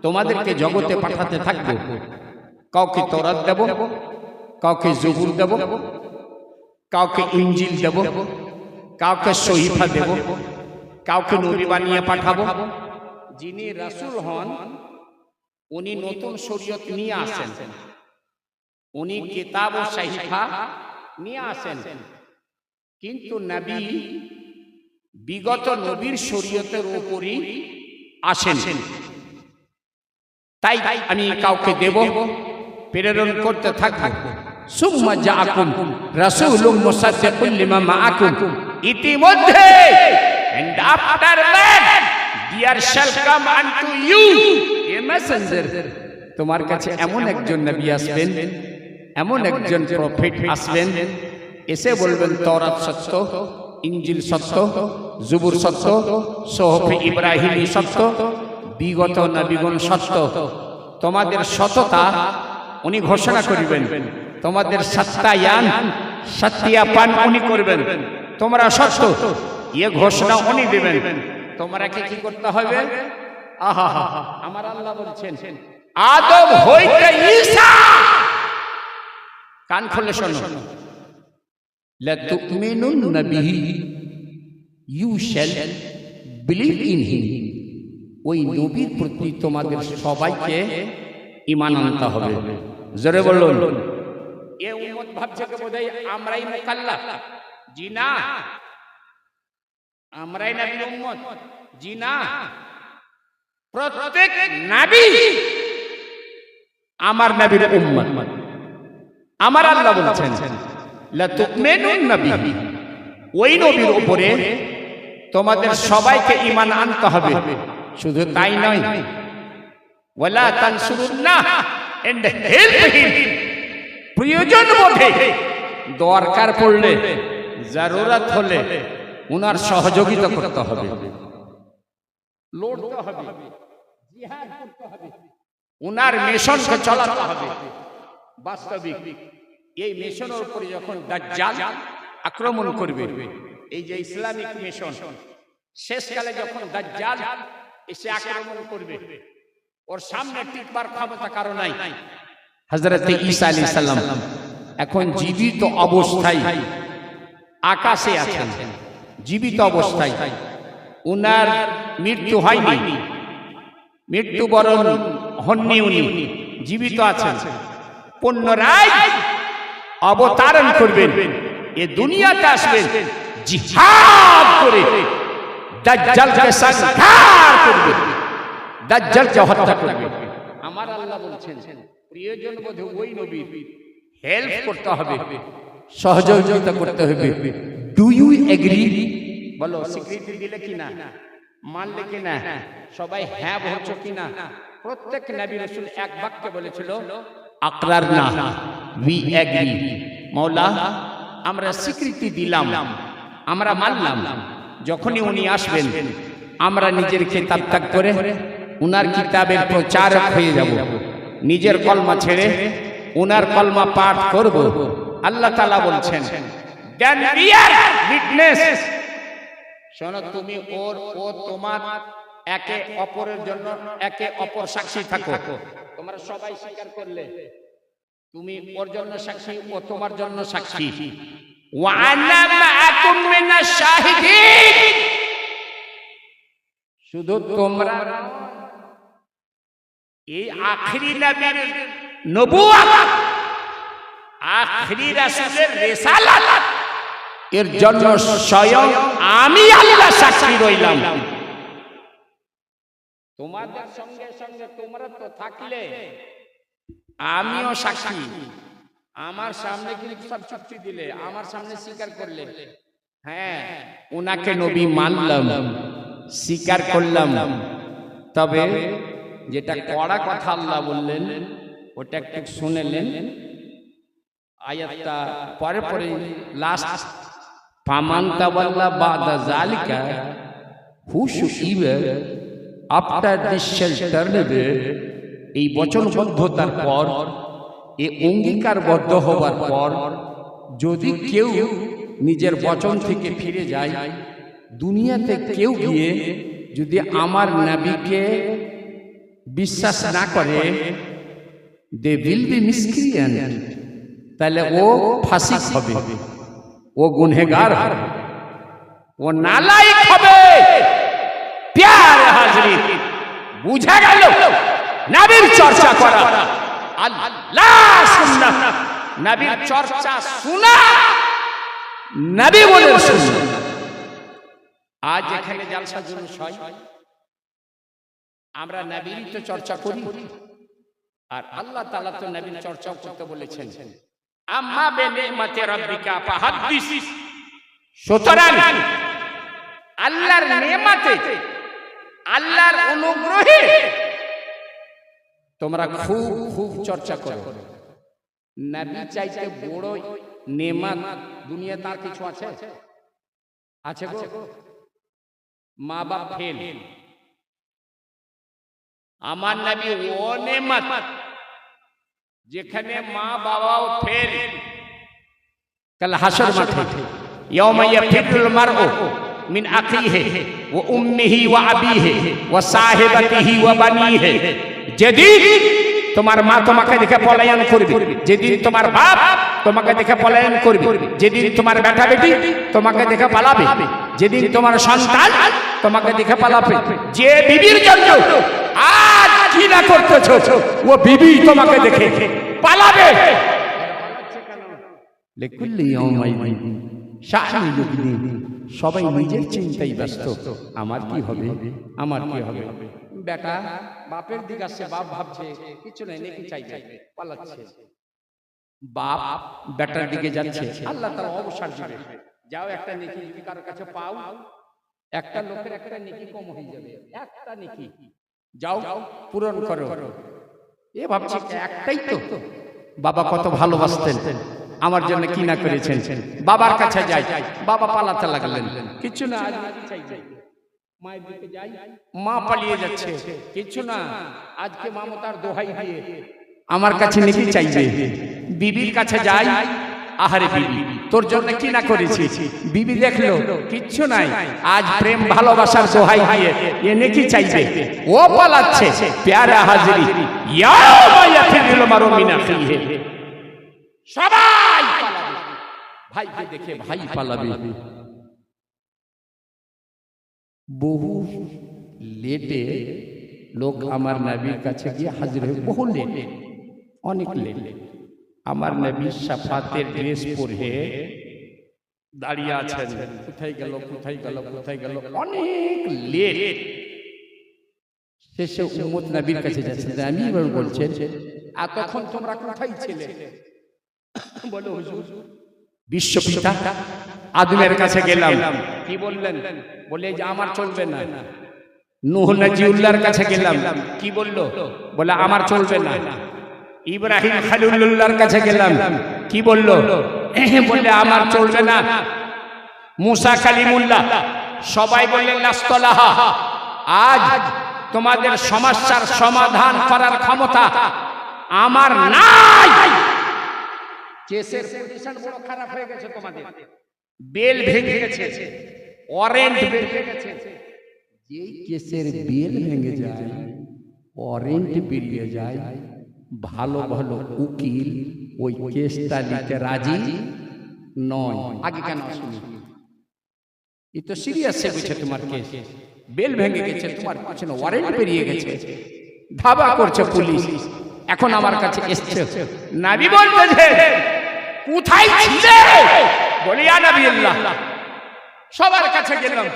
তোমাদেরকে জগতে পাঠাতে থাকবো। কাউকে তওরাত দেব, কাউকে জবুর দেব, কাউকে ইনজিল দেব, কাউকে সহিফা দেব, কাউকে নবী বানিয়ে পাঠাবো। যিনি রাসূল হন উনি নতুন শরীয়ত নিয়ে আসেন, উনি কিতাব ও সহিফা নিয়ে আসেন। কিন্তু নবী বিগত নবীর শরীয়তের উপরই আসেন। তাই আমি কাউকে দেব, প্রেরণ করতে থাকবো। সুম্মা জাআকুম রাসূলুম মুসাদ্দিকুল লিমা মাআকুম, ইতিমধ্যে and after that there shall come unto you a messenger, তোমার কাছে এমন একজন নবী আসবেন, এমন একজন প্রফেট আসবেন, এসে বলবেন তওরাত সত্য, ইনজিল সত্য, জবুর সত্য, সুহফে ইব্রাহিমী সত্য, বিগত নবীগণ সত্য। তোমাদের সততা উনি ঘোষণা করিবেন, তোমাদের সত্যায়ন সত্যাপন উনি করবেন। তোমরা সত্য এ ঘোষণা উনি দিবেন। তোমরা কি করতে হবে? আহা, আমার আল্লাহ বলছেন, আদম হইতে ঈসা, কান খুলে শোনো, লা তুমিনুন্না বিহি, you shall believe in him, ওই নবীর প্রতি তোমাদের সবাইকে ঈমান আনতে হবে। জোরে বলুন। এ উম্মত ভাবছে যে বোধহয় আমরাই মুকাল্লাফ। জি না, আমরাই নবীর উম্মত। জি না, প্রত্যেক নবী আমার নবীর উম্মত। আমার আল্লাহ বলেছেন লা তুমিনুন্না বিহি, ওই নবীর উপরে তোমাদের সবাইকে ঈমান আনতে হবে। শুধু তাই নয়, ওয়ালা তানসুরুন্নাহ, এন্ড হেল্প হিম, প্রয়োজন বোধে, দরকার পড়লে, জরুরত হলে উনার সহযোগিতা করতে হবে, লড়তে হবে, জিহাদ করতে হবে, উনার মিশনকে চালাতে হবে। বাস্তবিক এই মিশনের উপরে যখন দাজ্জাল আক্রমণ করবে, এই যে ইসলামিক মিশন, শেষকালে যখন দাজ্জাল এসে আক্রমণ করবে, ওর সামনে টিকবার ক্ষমতা কারো নাই। হযরত ঈসা আলাইহিস সালাম এখন জীবিত অবস্থায় আকাশে আছেন, জীবিত অবস্থায়। উনার মৃত্যু হয়নি, মৃত্যুবরণ হননি, উনি জীবিত আছেন। পুনরায় অবতারণ করবেন, এ দুনিয়াতে আসবেন, জিহাদ করে দাজ্জালকে সংহার করবেন, দাজ্জালকে হত্যা করবেন। আমার আল্লাহ বলছেন প্রয়োজন বোধে ওই নবীর হেল্প করতে হবে, সহযোগিতা করতে হবে। Do you agree? বলো, স্বীকৃতি দিলে কিনা, মানলে কিনা, সবাই হ্যাঁ বলছো কিনা? প্রত্যেক নবী রাসূল এক বাক্যে বলেছিল, আকরারনা, উই এগ্রি। মওলা, আমরা স্বীকৃতি দিলাম, আমরা মানলাম। যখনই উনি আসবেন আমরা নিজের কিতাব ত্যাগ করে উনার কিতাবের প্রচারক হয়ে যাব, নিজের কলমা ছেড়ে উনার কলমা পাঠ করব। আল্লাহ তাআলা বলছেন, দেন উই আর উইটনেস। শোনো, তুমি ওর ও তোমার একে অপরের জন্য একে অপর সাক্ষী থাকো। তোমরা সবাই স্বীকার করলে তুমি ওর জন্য সাক্ষী, ও তোমার জন্য সাক্ষী। ওয়া আনা মাআকুম মিনাশ শাহিদিন। শুধু তোমরা এই আখেরি নবীর নবুয়ত, আখেরি রাসূলের রিসালাত, এর জন্য স্বয়ং আমি আল্লাহ সাক্ষী রইলাম। তোমাদের সঙ্গে সঙ্গে তোমরা তো থাকলে আমিও সাক্ষী। আমার সামনে কিন্তু সব চুক্তি দিলে, আমার সামনে স্বীকার করলে, হ্যাঁ উনাকে নবী মানলাম, স্বীকার করলাম। তবে যেটা কড়া কথা আল্লাহ বললেন ওটা একটু শুনেলেন। আয়াতটা পরে পরে লাস্ট ফামান তাওয়াল্লা বাদা যালিকা হুশুইবা আফটার দিস শ্যাল টার্নওভার, এই বচনবদ্ধতার পর, এই অঙ্গীকারবদ্ধ হবার পর যদি কেউ নিজের বচন থেকে ফিরে যায়, দুনিয়াতে কেউ গিয়ে যদি আমার নবীকে বিশ্বাস না করে, দে উইল বি মিসক্রিয়েন্ট, তাহলে ও ফাসিক হবে, ও গুনহেগার হবে, ও নালায়েক হবে। প্যারে হাজরিন, বুঝা গেল নবীর চর্চা করা আল্লাহ সুন্নাহ, নবীর চর্চা শোনা, নবী বলে শোনা। আজ এখানে জালসা জুলুস হয়, আমরা নবীর তো চর্চা করি, আর আল্লাহ তাআলা তো নবীর চর্চাও করতে বলেছেন। আম্মা বিনিমাতি রাব্বিকা ফাহাদ্দিস, সুতরাং আল্লাহর নেয়ামতে, আল্লাহর অনুগ্রহে তোমরা খুব খুব চর্চা করো। নবী চাইতে বড় নেয়ামত দুনিয়াতে আর কিছু আছে? আছে গো? মা বাপ ফেল, আমার নবী ও নেয়ামত যেখানে মা বাবাও ফেল। কাল হাসর মাঠে ইয়াউমা ইয়াফিরুল মারউ মিন আখিহি ওয়া উম্মিহি ওয়া আবিহি ওয়া সাহিবাতিহি ওয়া বানিহি, যেদিন তোমার মা তোমাকে দেখে পলায়ন করবে, যেদিন তোমার বাপ তোমাকে দেখে পলায়ন করবে, যেদিন তোমার বেটা বেটি তোমাকে দেখে পালাবে, যেদিন তোমার সন্তান তোমাকে দেখে পালাবে, যে বিবির জন্য আজ কি না করতেছো ও বিবি তোমাকে দেখে পালাবে। লিকুল্লি ইয়াউমাইদিন শাআনি ইউগনি, সবাই নিজের চিন্তায় ব্যস্ত, আমার কি হবে, আমার কি হবে। বেটা বাপের দিকে আসছে, বাপ ভাবছে কিছু নাই, নেকি চাইছে, পালাচ্ছে। বাপ বেটার দিকে যাচ্ছে, আল্লাহ তাআলা অবসর দিবে, যাও একটা নেকি যদি কারোর কাছে পাও, একটা লোকের একটা নেকি কম হয়ে যাবে, একটা নেকি যাও পূরণ করো। এ ভাবছে একটাই তো, বাবা কত ভালোবাসতেন, আমার জন্য কি না করেছেন। বাবার কাছে যাই, বাবা পালাতে লাগলেন, কিছু না, আজ নেকি চাইছে। মায়ের দিকে যাই, মা পালিয়ে যাচ্ছে, কিছু না, আজকে মমতার দোহাই দিয়ে আমার কাছে নেকি চাইবে। বিবির কাছে যাই, আহারে বিবি তোর জন্য কি না করেছি। বিবি দেখলো কিচ্ছু নাই, আজ প্রেম ভালোবাসার দোহাই দিয়ে এ নেকি চাইবে, ও পালাচ্ছে। প্যারে হাজরিন, ইয়াউমা ইয়াফিরুল মারউ মিন আখিহি, সবাই পালাবে, ভাইকে দেখে ভাই পালাবে। বহু লেটে লোক আমার নবীর কাছে গিয়ে হাজির হয়ে, বহু লেটে, অনেক লেটে আমার নবী শাফাতের ড্রেস পরে দাঁড়িয়ে আছেন, কোথায় গেল কোথায় গেল কোথায় গেল, অনেক লেট। শেষে উম্মত নবীর কাছে যাচ্ছে, আমি এবার বলছেন এতক্ষণ তোমরা কোথায় ছিলে? বলে হুজুর বিশ্বপিতা আদমের কাছে গেলাম, কি বললেন? বলে যে আমার চলবে না। নূহ নজিউল্লাহর কাছে গেলাম, কি বললো? বলে আমার চলবে না। ইব্রাহিম খলিলুল্লাহর কাছে গেলাম, কি বললো? বলে আমার চলবে না। মুসা কালিমুল্লাহ, সবাই বললেন লাস্তলাহা, আজ তোমাদের সমস্যার সমাধান করার ক্ষমতা আমার নাই। কেসের পজিশন বড় খারাপ হয়ে গেছে, তোমাদের বেল ভেঙে গেছে, ওয়ারেন্ট বেরিয়ে গেছে। যেই কেসের বেল ভেঙে যায়, ওয়ারেন্ট বেরিয়ে যায়, ভালো ভালো উকিল ওই কেসটা নিতে রাজি নয়। আগে কেন শুনি? এ তো সিরিয়াস হয়েছে, তোমার কেস বেল ভেঙে গেছে, তোমার পিছনে ওয়ারেন্ট বেরিয়ে গেছে, ধাবা করছে পুলিশ। এখন আমার কাছে এসছে, নবী বলতেছে কোথায় ছিলে? বলি ইয়া নবী আল্লাহ, সবার কাছে গেলাম,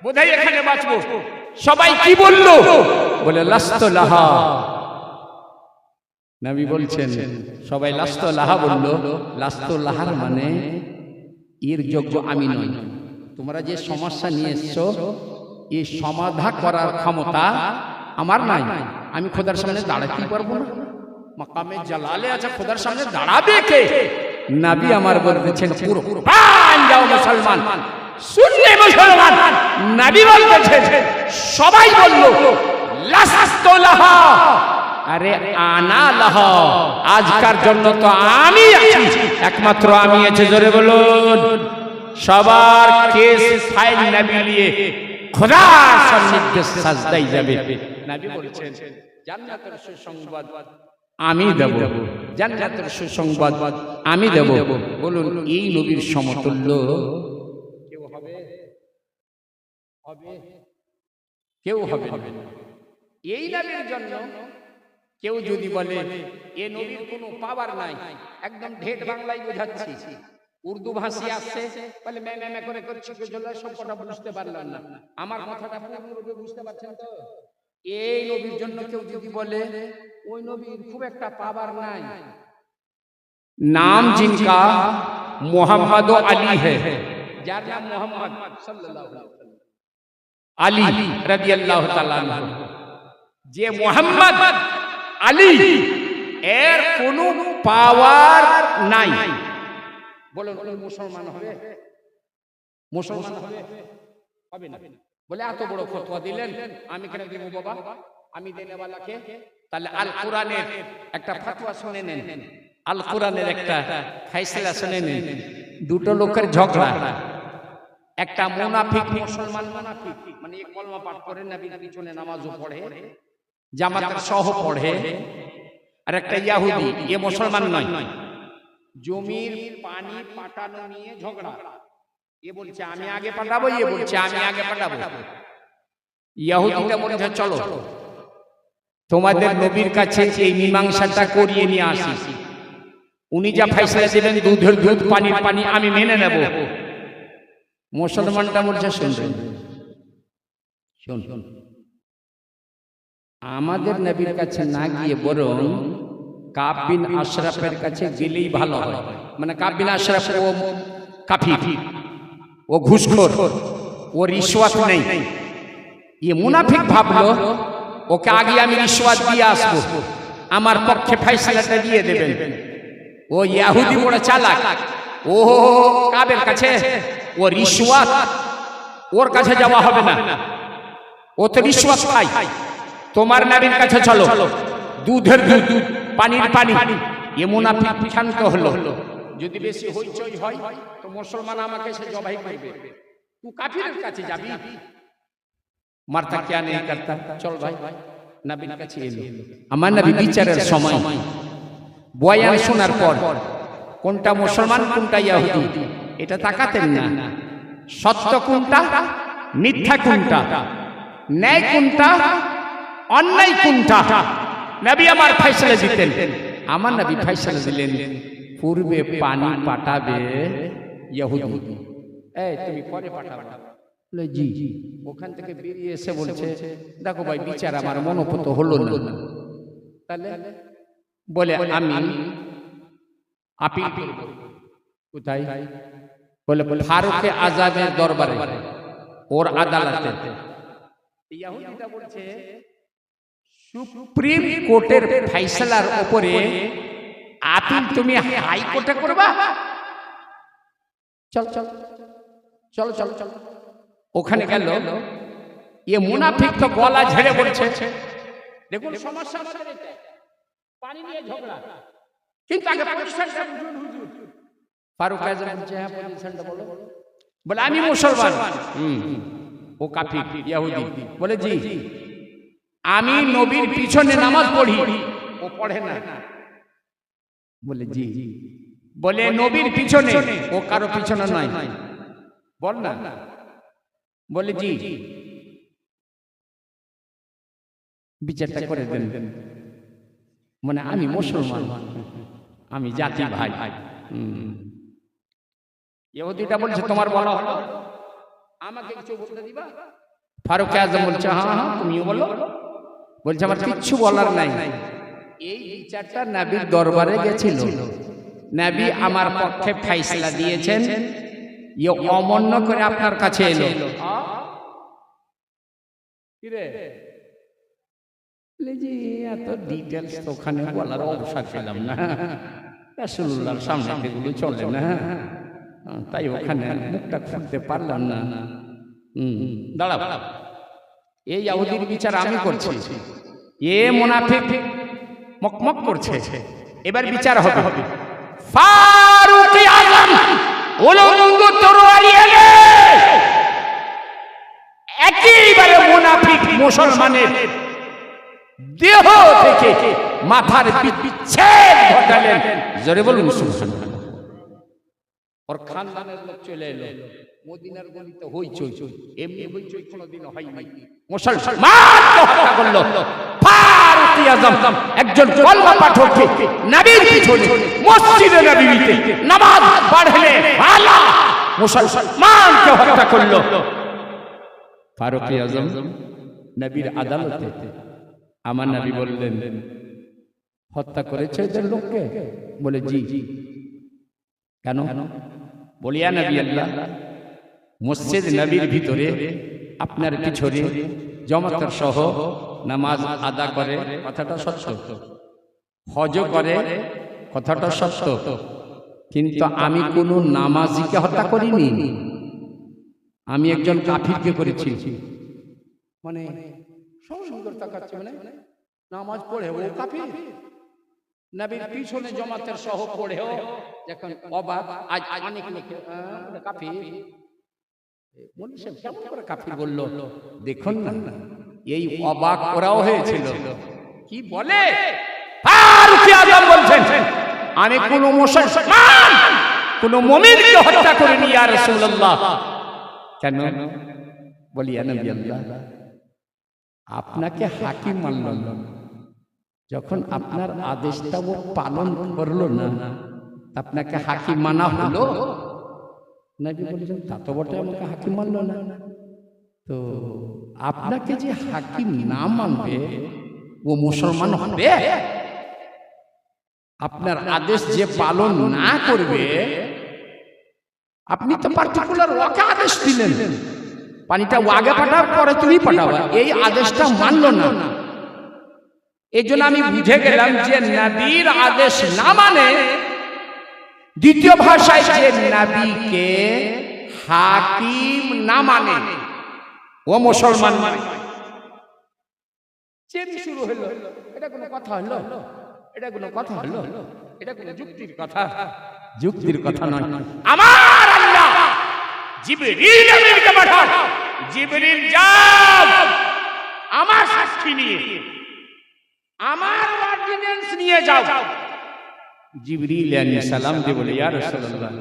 বোধহয় এখানে বাঁচবো। সবাই কি বললো? বলে লাস্তু লাহা। নবী বলছেন সবাই লাস্তু লাহা বললো। লাস্তু লাহার মানে এর যোগ্য আমি নই। তোমরা যে সমস্যা নিয়ে এসছো, এই সমাধান করার ক্ষমতা আমার নাই। আমি খোদার সামনে দাঁড়াতেই পারবো না। মাকামে জালালে আছে, খোদার সামনে দাঁড়াবে কে? নবী আমার বলতেছেন পুরো প্রাণ যাও মুসলমান, সুন্নি মুসলমান। নবী বলতেছেন, সবাই বলল লাস্তু লাহা, আরে আনা লাহা, আজকার জন্য তো আমি আছি, একমাত্র আমি আছি। জোরে বলুন। সবার কেস ফাইল নবী নিয়ে খোদার সান্নিধ্যে সাজদায় যাবে। নবী বলেছেন জান্নাতের সুসংবাদ আমি দেব, জান্নাতের সুসংবাদ আমি দেব। বলুন এই নবীর সমতুল্য কেউ হবে? কেউ হবে না। এই নবীর জন্য কেউ যদি বলে এ নবীর কোনো পাওয়ার নাই, একদম ঢেট বাংলায় বোঝাচ্ছি, উর্দু ভাষী আসছে বলে মে করে করছি, সব কথা বুঝতে পারলাম না। আমার কথাটা পুরোপুরি বুঝতে পারছেন তো? এই নবীর জন্য কেউ যদি বলে ওই নবীর খুব একটা পাওয়ার নাই, নাম জিনকা মোহাম্মদ ও আলী है, যার নাম মোহাম্মদ সাল্লাল্লাহু আলাইহি ওয়াসাল্লাম, আলী রাদিয়াল্লাহু তাআলা আনহু, যে মোহাম্মদ আলী এর কোনো পাওয়ার নাই, বলুন মুসলমান হবে? মুসলমান হবে? হবে না। বলে এত বড় ফতোয়া দিলেন, আমি কেন দিব বাবা? আমি দেনেওয়ালাকে। তাহলে আল কোরআনের একটা ফতোয়া শুনে নেন, আল কোরআনের একটা ফয়সালা শুনে নেন। দুটো লোকের ঝগড়া, একটা মুনাফিক, মুসলমান মুনাফিক, মানে এক কলমা পাঠ করে নবীর পিছনে নামাজও পড়ে, জামাত সহ পড়ে, আর একটা ইহুদি, এ মুসলমান নয়, জমির পানি পাঠানো নিয়ে ঝগড়া। এ বলছে আমি আগে পাঠাবো, এ বলছে আমি আগে পাঠাবো। ইহুদিটা বলছে চলো তোমাদের নবীর কাছে এই মীমাংসাটা করিয়ে নিয়ে আসি, উনি যা ফয়সালা দিবেন দুধের দুধ পানির পানি আমি মেনে নেব। মুসলমানটা বলছে শুন, আমাদের নবীর কাছে না গিয়ে বরং কাব বিন আশরাফের কাছে গেলেই ভালো হয়। মানে কাব বিন আশরাফ ও কাফির, ও ঘুষখোর, ও রিশওয়াত নেই। এ মুনাফিক ভাবলো ওকে আগে আমি রিশওয়াত দিয়ে আসবো, আমার পক্ষে ফয়সালাটা দিয়ে দেবেন। ও ইহুদি বড় চালাক, ও কাবের কাছে ও রিশওয়াত, ওর কাছে যাওয়া হবে না, ও তো রিশওয়াত খায়। তোমার নবীর কাছে চলো, দুধের দুধ পানির পানি। এ মুনাফিক শান্ত হলো, যদি বেশি হইচই হয় তো মুসলমান আমাকে সে জবাই করবে, তুই কাফিরের কাছে যাবি। মারতা क्या नहीं करता, চল ভাই নবীর কাছে এলো। আমার নবী বিচারের সময় বয়ান শোনার পর কোনটা মুসলমান কোনটা ইহুদি এটা তাকাতেন না, সত্য কোনটা মিথ্যা কোনটা, ন্যায় কোনটা অন্যায় কোনটা, নবী আমার ফয়সালা দিতেন। আমার নবী ফয়সালা দিলেন পূর্বে পানি পাঠাবে ইহুদি, এই তুমি পরে পাঠাবে। বলে জি। ওখান থেকে বেরিয়ে এসে বলছে দেখো ভাই বিচার আমার মনোপুত হলো না। তাহলে বলে আমি আপিল করব। কোথায়? বলে ফারুকে আজমের দরবারে, ওর আদালতে। ইহুদিটা বলছে সুপ্রিম কোর্টের ফয়সালার উপরে আপিল তুমি হাইকোর্টে করবা? চল চল চল চল চল। ওখানে গেল, এ মুনাফিক তো গলা ঝেড়ে বলছে দেখুন সমস্যা আমাদের এটা, পানি নিয়ে ঝগড়া, কিন্তু আগে পজিশনটা বুঝুন হুজুর। ফারুক আজম বলছে হ্যাঁ পজিশনটা বলো। বলে আমি মুসলমান, ও কাফির ইহুদি। বলে জি। আমি নবীর পিছনে নামাজ পড়ি, ও পড়ে না। বলে জি। বলে নবীর পিছনে, ও কারো পিছনে নয়, বল না। বলে জি। বিচারটা করে দেন। মানে আমি মুসলমান, আমি জাতি ভাই। ইহুদিটা বলছে তোমার বলা হলো, আমাকে কিছু বলতে দিবা? ফারুক আজম বলছে হ্যাঁ হ্যাঁ তুমিও বলো। বলছে আমার কিচ্ছু বলার নাই। এই বিচারটা নবীর দরবারে গেছিল, নবী আমার পক্ষে ফয়সালা দিয়েছেন, এ অমান্য করে আপনার কাছে এলো। কি রে? বলে জি এত ডিটেইলস তো ওখানে বলার অবসর পেলাম না। রাসূলুল্লাহর সামনে এগুলো চলে না, তাই ওখানে মুখটা খুলতে পারলাম না। দাঁড়াও, এই ইহুদির বিচার আমি করছি, এ মুনাফিক মকমক করছে, এবার বিচার হবে। ফারুক আযম উলঙ্গ তরবারি এনে একেবারে মুনাফিক মুসলমানের দেহ থেকে মাথার বিচ্ছেদ ঘটালেন। জোরে বলুন সুবহানাল্লাহ। ওর খানদানের লোক চলে এলো, মদিনার গলিতে হইচই, এমনি হইচই কোনোদিন হয়নি। মুসলমানকে হত্যা করলো। ফারুক আযম একজন কলমা পাঠককে নবীর পিছনে মসজিদে নববীতে নামাজ পড়লে ভালো মুসলমানকে হত্যা করলো। ফারুক আযম নবীর আদালতে, আমার নবী বললেন, হত্যা করেছে এদের লোককে? বলে জি। কেন? বলিয়া নবী আল্লাহ, মসজিদ নবীর ভিতরে আপনার পিছনে জামাতের সহ নামাজ আদা করে, কথাটা সত্য। হজ করে, কথাটা সত্য। কিন্তু আমি কোনো নামাজিকে হত্যা করিনি, আমি একজন কাফিরকে করেছি। মানে সুন্দর তাকাচ্ছে, মানে নামাজ পড়ে ও কাফির, নবীর পিছনে জামাতের সহ পড়েও যখন অবাক, আজ অনেক লোক কাফির, কেমন করে কাফির বললো? দেখুন না, এই অবাক ওরাও হয়েছিল। কি বলে? ফারুক আযম বলছেন, আমি কোন মুসলমান, কোন মুমিনকে হত্যা করিনি ইয়া রাসূলুল্লাহ। কেন? বলি ইয়া নবী আল্লাহ, আপনাকে হাকিম মানলাম, যখন আপনার আদেশটা ও পালন করলো না, আপনাকে হাকিম মানা হলো? নবী বলেছেন, তা তো বটে, আমাকে হাকিম মানলো না। তো আপনাকে যে হাকিম না মানবে ও মুসলমান হবে? আপনার আদেশ যে পালন না করবে, আপনি তো পার্টিকুলার ওকে আদেশ দিলেন, পানিটা আগে পাঠাও পরে তুমি পাঠাবা, এই আদেশটা মানলো না। এই জন্য আমি বুঝে গেলাম যে নবীর আদেশ না মানে, দ্বিতীয় ভাষায় যে নবীকে হাকিম না মানে ও মুসলমান মানে। চেরি শুরু হলো, এটা কোনো কথা হলো? এটা কোনো কথা হলো? এটা কোনো যুক্তির কথা? যুক্তির কথা নয়। আমার আল্লাহ জিবরিল আমিনকে পাঠান, জিবরিল যাও আমার সাক্ষী নিয়ে, আমার অর্ডিন্যান্স নিয়ে যাও। জিবরিল আলাইহিস সালাম দিয়ে বলে, ইয়া রাসূলুল্লাহ,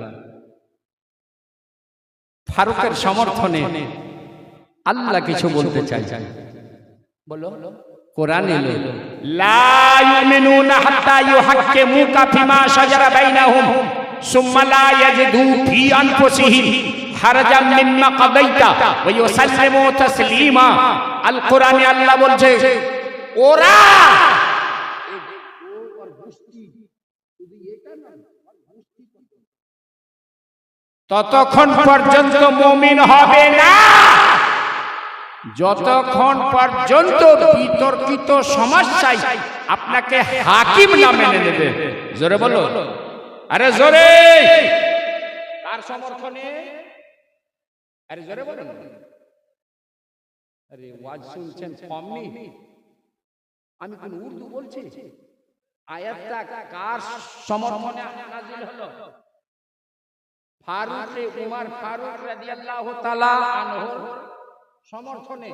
ফারুকের সমর্থনে আল্লাহ কিছু বলতে চাই। বলো। কোরআন এলো, লা ইউমিনুনা হাত্তা ইউহাক্কিমুকা ফিমা শাজারা বাইনাহুম সুম্মা লা ইয়াজিদু ফি আনফুসিহিম হারাজাম মিম্মা কাদাইতা ওয়া ইউসাল্লিমু তাসলিমা। আল কোরআনে আল্লাহ বলছে, ওরা ততক্ষণ পর্যন্ত মুমিন হবে না যতক্ষণ পর্যন্ত বিতর্কিত সমস্যায় আপনাকে হাকিম না মেনে নেবে। জোরে বলো, আরে জোরে। তার সমর্থনে, আরে জোরে বলো। আরে ওয়াজ শুনছেন কমনি? আমি কোন উর্দু বলছি? আয়াতটা কার সমর্থনে নাযিল হলো? ফারুক উমর ফারুক রাদিয়াল্লাহু তাআলা আনহুর সমর্থনে।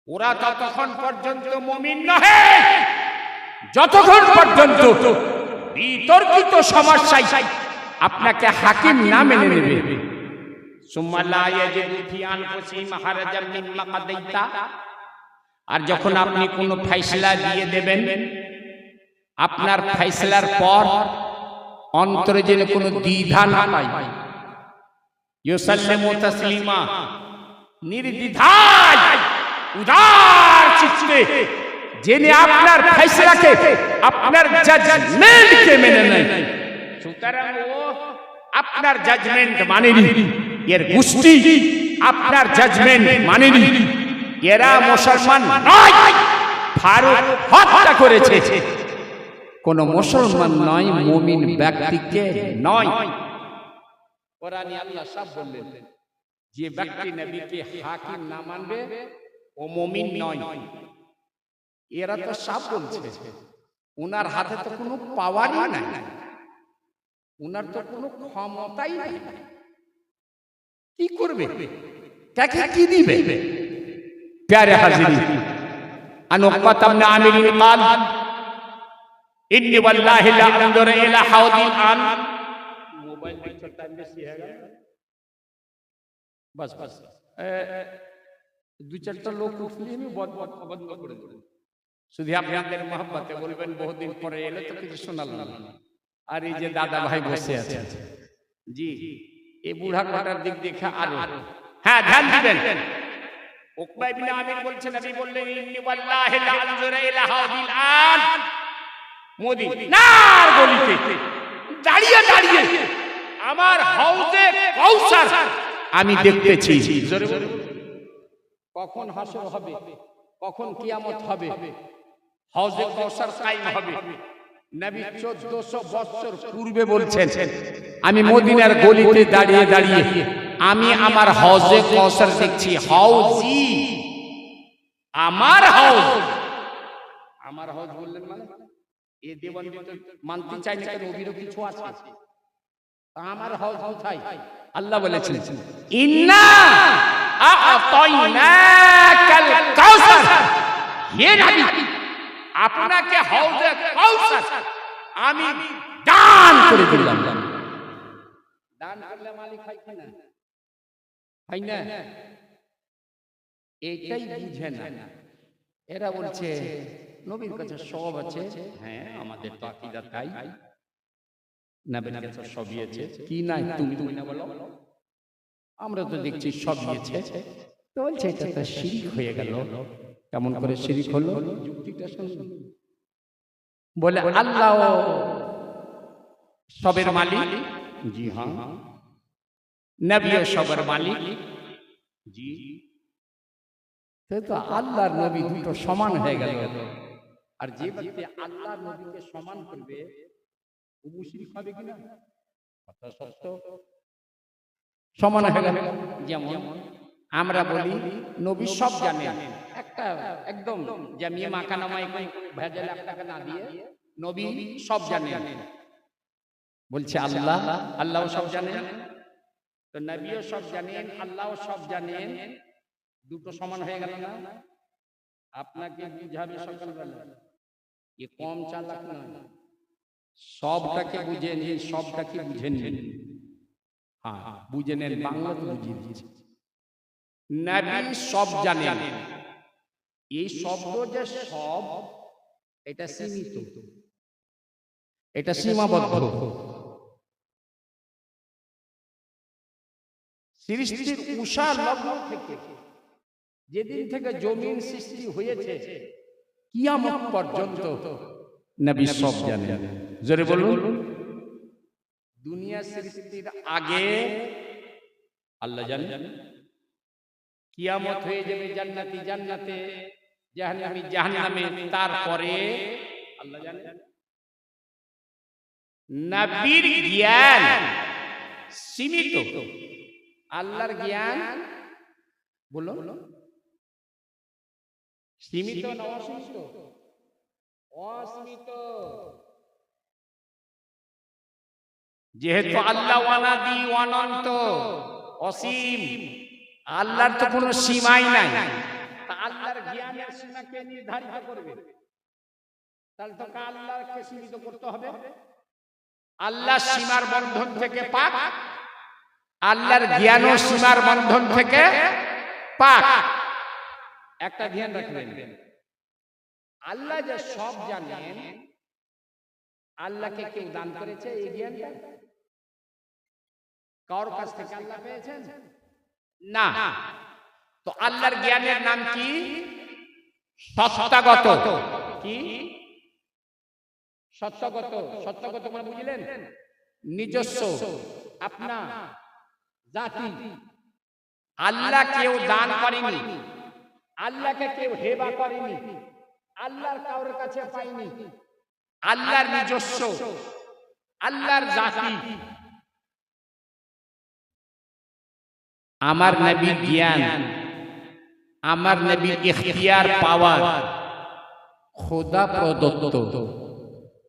ওরা ততক্ষণ পর্যন্ত মুমিন নহে যতক্ষণ পর্যন্ত বিতর্কিত সমস্যায় আপনাকে হাকিম না মেনে নেবে। সুম্মা লা ইয়াজিদু ফি আনফুসিহিম হারাজাম মিম্মা কাদাইতা। আর যখন আপনি কোনো ফয়সালা দিয়ে দেবেন, আপনার ফয়সালার পর অন্তরে যেন কোনো দ্বিধা না পায়, ইউসাল্লিমু তাসলিমা, নির্দ্বিধায় উদার চিত্তে জেনে আপনার ফয়সালাকে, আপনার জাজমেন্টকে মেনে নেয়। সুতরাং ও আপনার জাজমেন্ট মানেনি, এর গোষ্ঠী আপনার জাজমেন্ট মানেনি, এরা মুসলমান নয়। ফারুক হত্যা করেছে, কোন মুসলমান নয়, মুমিন ব্যক্তিকে নয়। কোরআনে আল্লাহ সব বললেন, যে ব্যক্তি নবীকে হাকিম না মানবে ও মুমিন নয়। এরা তো সব বলছে, উনার হাতে তো কোনো পাওয়ারই নাই, উনার তো কোনো ক্ষমতাই নাই। কি করবে, কাকে কি দিবে? প্যারে হাজিরি, আন উকবাত ইবনে আমির قال ইন্নী ওয়াল্লাহি লা আনজুরু ইলা হাউদিল আন। মোবাইল পিকচার টাইম বেশি হয়ে গেল, বাস বাস দুই চারটা লোক উঠলে আমি বন্ধ করে দেব। শুধু আপনাদের মহব্বতে বলবেন, বহুদিন পরে এলে তো কিছু শোনালাম না। আর এই যে দাদা ভাই বসে আছে, জি এই বুড়া কাটার দিক দেখে আরো, হ্যাঁ ধ্যান দিবেন। উকবা ইবনে আমির বলছেন, নবী বললেন ইন্নী ওয়াল্লাহি লা আনজুরু ইলা হাউদিল আন, মদিনার গলিতে দাঁড়িয়ে দাঁড়িয়ে আমার হাউজে কাউসার আমি দেখতেছি। কখন হাসর হবে, কখন কিয়ামত হবে, হাউজে কাউসার কায়েম হবে। নবী 1400 বছর পূর্বে বলছেন, আমি মদিনার গলিতে দাঁড়িয়ে দাঁড়িয়ে আমি আমার হাউজে কাউসার দেখছি। হাউজি আমার হাউজ, আমার হাউজ বললেন মানে এ দেওবন্দি তো মানতে চাই না, কেন নবীরও কিছু আছে। আমার হাউজ কোথায়? আল্লাহ বলেছেন ইন্না আ'তাইনাকাল কাউসার, হে নবী আপনাকে হাউজে কাউসার আমি দান করে দিলাম। দান করলে মালিক হয় কি না? হয় না? এইটাই বুঝে না এরা। বলছে নবীর কাছে সব আছে। হ্যাঁ, আমাদের তো আকীদা তাই, নবীর কাছে সবই আছে। কি নাই তুমি না বলো, আমরা তো দেখছি সবই আছে। তো বলছে এটা তো শিরক হয়ে গেল। কেমন করে শিরক হলো? যুক্তিটা শুনুন। বলে আল্লাহ সবের মালিক, জি হ্যাঁ। নবীও সবের মালিক, জি। তো আল্লাহর নবী দুটো সমান হয়ে গেল। আর যে ব্যক্তি আল্লাহর নবীকে সমান করবে ও মুশরিক হবে কিনা? কথা সত্য, সমান হয়ে গেল। যেমন আমরা বলি নবী সব জানেন, একটা একদম জামিয়ে মাখানামাই ভেজাল আপনাকে না দিয়ে নবী সব জানেন। বলছে আল্লাহ, আল্লাহও সব জানেন, তো নবীও সব জানেন, আল্লাহও সব জানেন। দুটো সমান হয়ে গেল না? আপনাকে বুঝাবে সকালবেলা, এ কম চালাক নয়, সবটাকে বুঝে নিন, সবটাকে বুঝে নিন। হ্যাঁ বুঝে নেন, বাংলা তো বুঝিয়ে দিয়েছে। নবী সব জানেন, এই শব্দ যে সব, এটা সীমিত, এটা সীমাবদ্ধ। সৃষ্টির উষা লগ্ন থেকে যেদিন থেকে জমিন সৃষ্টি হয়েছে কিয়ামত পর্যন্ত নবী সব জানেন। জোরে বলুন। দুনিয়া সৃষ্টির আগে আল্লাহ জানেন, কিয়ামত হয়ে যাবে জান্নাতি জান্নাতে, জাহান্নামী জাহান্নামে, তারপরে আল্লাহ জানেন। নবীর জ্ঞান সীমিত, আল্লাহর জ্ঞান বলুন সীমিত না অসীমিত? অসীমিত। যেহেতু আল্লাহ অনাদি অনন্ত অসীম, আল্লাহর তো কোনো সীমাই নাই। আল্লাহর জ্ঞানের সীমাকে নির্ধারিত করবে, তাহলে তো আল্লাহকে সীমিত করতে হবে। আল্লাহ সীমার বন্ধন থেকে পাক, আল্লাহর জ্ঞানও সীমার বন্ধন থেকে পাক। একটা ধ্যান রাখবেন, আল্লাহ যে সব জানেন, আল্লাহকে কেউ দান করেছে এই জ্ঞানটা? কার কাছ থেকে আল্লাহ পেয়েছেন? না। তো আল্লাহর জ্ঞানের নাম কি? সত্তাগত। কি সত্তাগত? সত্তাগত মানে বুঝলেন? নিজস্ব, আপনা, জাতি। আল্লাহ কেউ দান করেনি, আল্লাহকে কেউ হেবা করেনি, আল্লাহর কারোর কাছে পাইনি। আল্লাহর নিজস্ব, আল্লাহর জাতি। আমার নবীর জ্ঞান, আমার নবীর ইখতিয়ার পাওয়ার খোদা প্রদত্ত,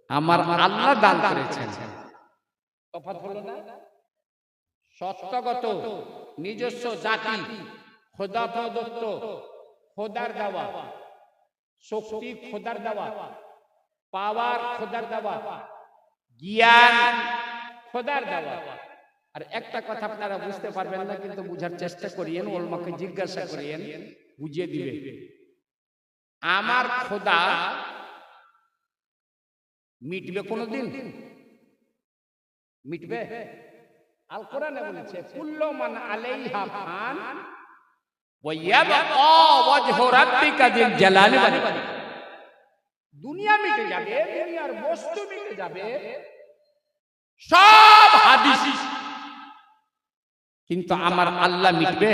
আমার আল্লাহ দান করেছেন। তফাৎ হলো না? সত্যগত নিজস্ব জাতি খোদা প্রদত্ত, খোদার দেওয়া শক্তি, খোদার দেওয়া পাওয়ার, খোদার দেওয়া জ্ঞান, খোদার দেওয়া। আর একটা কথা আপনারা বুঝতে পারবেন না, কিন্তু বুঝার চেষ্টা করিয়েন, ওলমাকে জিজ্ঞাসা করিয়েন, বুঝিয়ে দিবে। আমার খোদা মিটবে কোনদিন? মিটবে? আল কোরআনে বলেছে কুল্লু মান আলাইহা ফান ওয়া ইয়াবকা ওয়াজহু রাব্বিকা যিল জালালি ওয়াল ইকরাম। দুনিয়া মিটে যাবে, দুনিয়ার বস্তু মিটে যাবে, সব হাদিস, কিন্তু আমার আল্লাহ মিটবে?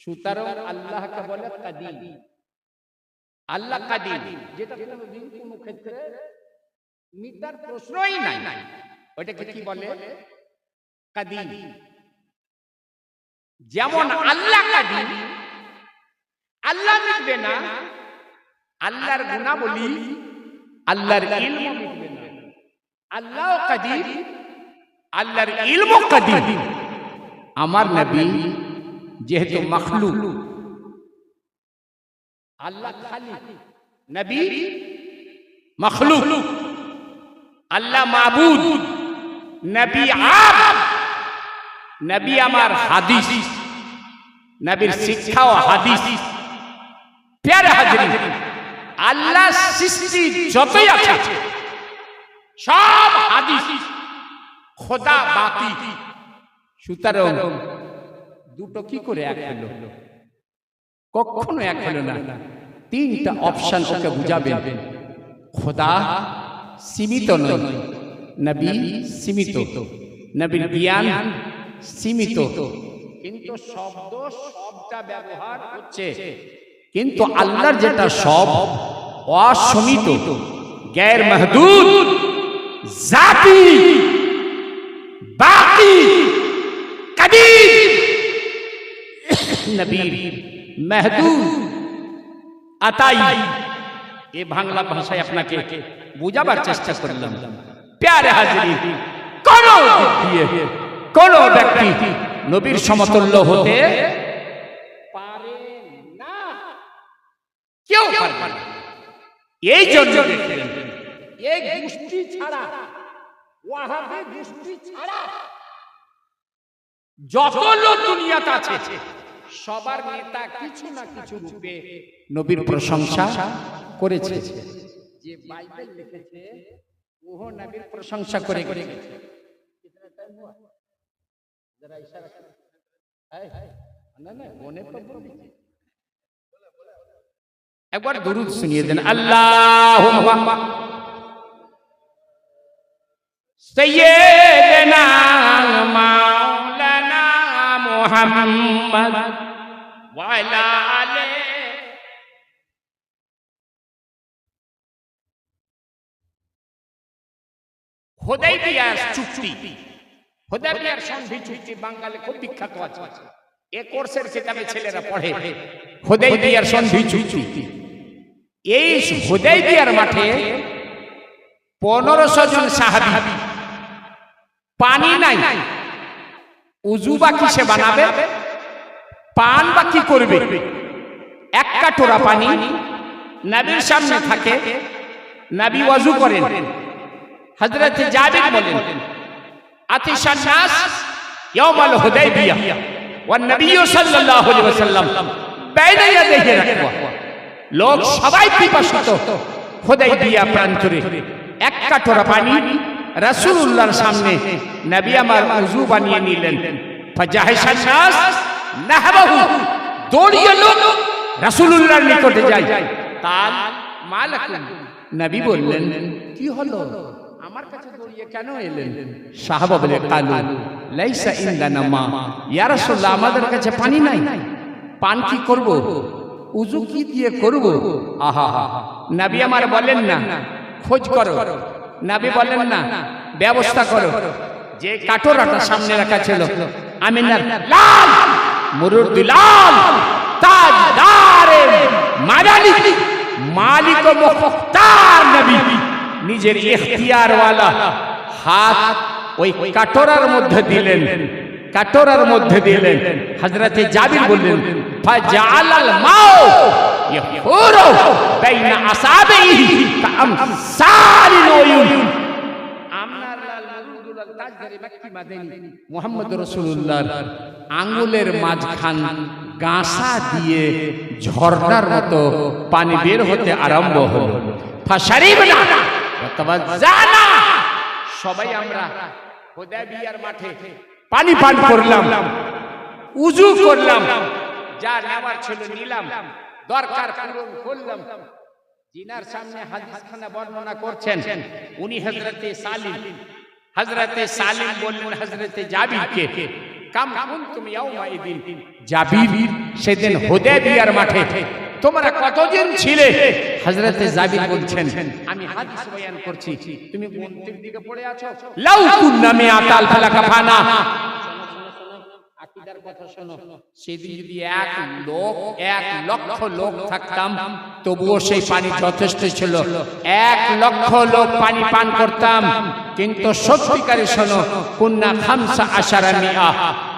সুতরাং আল্লাহকে বলে কাদিম। আল্লাহ কাদিম, যেটা কোনদিন কোন ক্ষেত্রে মিটার প্রশ্নই নাই, ওইটাকে কি বলে? কাদিম। যেমন আল্লাহ কাদিম, আল্লাহ মিটবে না, আল্লাহর গুণাবলী, আল্লাহর ইলম মিটবে না। আল্লাহ কাদিম, আল্লাহর ইলম কাদিম। আমার নবী যেহেতু মখলুক, আল্লাহ খালিক, নবী মখলুক, আল্লাহ মাবুদ, নবী আব, নবী আমার হাদিস, নবীর শিক্ষা ও হাদিস। প্যারে হাজরিন, আল্লাহ সৃষ্টি যতই আছে সব হাদিস, খোদা বাকি। সুতরাং দুটো কি করে এক হলো? কখনো এক হলো না। তিনটা অপশন ওকে বুঝাবেন। খোদা সীমিত নয়, নবী সীমিত, নবীর জ্ঞান সীমিত, কিন্তু শব্দ সবটা ব্যবহার হচ্ছে, কিন্তু আল্লাহর যেটা সব অসীমিত, গैर महदूद, जाती, बाकी, कदीर, नबीर, महदूद, अताई। ये बांग्ला भाषाয় আপনাকে বোঝাবার চেষ্টা করলাম। প্যারে হাজরিন, কোন ব্যক্তি নবীর সমতুল্য হতে পারে না, কেউ পারবে না। এই জন্য দেখেন, এই গোষ্ঠী ছাড়া, ওয়াহাবি গোষ্ঠী ছাড়া যত লোক দুনিয়াতে আছে, সবার নেতা কিছু না কিছু রূপে নবীর প্রশংসা করেছে। যে বাইবেল লিখেছে ও নবীর প্রশংসা করে গেছে। कितना टाइम हुआ जरा इशारा कर। ना ना होने पर बोल दीजिए। एक बार दुरूद सुनिए देना। अल्लाहुम्मा सय्यदना मौलाना मुहम्मद व अला आले। হুদাইবিয়ার চুক্তি, হুদাইবিয়ার সন্ধি চুক্তি বাঙালি খুব বিখ্যাত আছে। এই কোর্সের কিতাবে ছেলেরা পড়ে হুদাইবিয়ার সন্ধি চুক্তি। এই হুদাইবিয়ার মাঠে 1500 জন সাহাবী, পানি নাই, উযু বা কিসে বানাবে, পান বা কি করবে, এক কাটোরা পানি নবীর সামনে থাকে, নবী ওযু করেন। হযরত জাবির বলেন আতিশান নাস ইয়াউমাল হুদাইবিয়া ওয়ান নবী সাল্লাল্লাহু আলাইহি ওয়াসাল্লাম বাইনা ইয়াদাইহি রাখওয়া। লোক সবাই পিপাসিত হুদাইবিয়া প্রান্তরে, এক কাটোরা পানি রাসূলুল্লাহর সামনে নবী আমার ওযু বানিয়ে নিলেন। ফাজাহাশান নাস নাহবাহু, দৌড়িয়ে লোক রাসূলুল্লাহর নিকটে যায়। কাল মালাকুম, নবী বললেন কি হলো, আমার কাছে দৌড়িয়ে কেন এলেন? সাহাবা বলে কালু লাইসা ইনদানা মা, ইয়া রাসূলুল্লাহ আমাদের কাছে পানি নাই, পান কি করব, উযু কি দিয়ে করব? আহা, নবী আমার বলেন না খোঁজ করো। নবী বলেন না, ব্যবস্থা করো। যে কাটোরাটা সামনে রাখা ছিল আমিনার লাল মুরুদুলাল তাজদারে মাদানি মালিক ও মুখতার নবী নিজের ইখতিয়ার ওয়ালা হাত ওই কাটোরার মধ্যে দিলেন, কাটোরার মধ্যে দিলেন। হযরতে জাবির বললেন ফাজালাল মাউ ইয়াফুরু বাইনা আসাবিহি কামসালিল উয়ুন। আমনার লাল মুরুদুলাল তাজদারে মক্কি মাদানি মুহাম্মদ রাসূলুল্লাহর আঙ্গুলের মাঝখান গাঁসা দিয়ে ঝর্ণার মতো পানি বের হতে আরম্ভ হলো। ফাশারিবনা ওয়া তাওয়াজ্জানা, সবাই আমরা হুদায়বিয়ার মাঠে পানি পান করলাম, উযু করলাম, যা নেওয়ার ছিল নিলাম, দরকার পূরণ করলাম। জিনার সামনে হাদিসখানা বর্ণনা করছেন উনি হযরতে সালিম। হযরতে সালিম বললেন হযরতে জাবিরকে, কাম কুনতুম ইয়াউমা ইদিন, জাবির সেদিন হুদায়বিয়ার মাঠে তোমরা কতদিন ছিলে? হযরতে জাবির বলছেন আমি হাদিস বয়ান করছি, তুমি কোন দিকে পড়ে আছো? লাউ কুন্না মিআতাল ফালাকাফানা, আকীদার কথা শোনো। সেদিন যদি 1,00,000 লোক থাকতাম তবুও সেই পানি যথেষ্ট ছিল, 1,00,000 লোক পানি পান করতাম। কিন্তু সত্যিকারে শোনো, কুন্না 15 মিআ,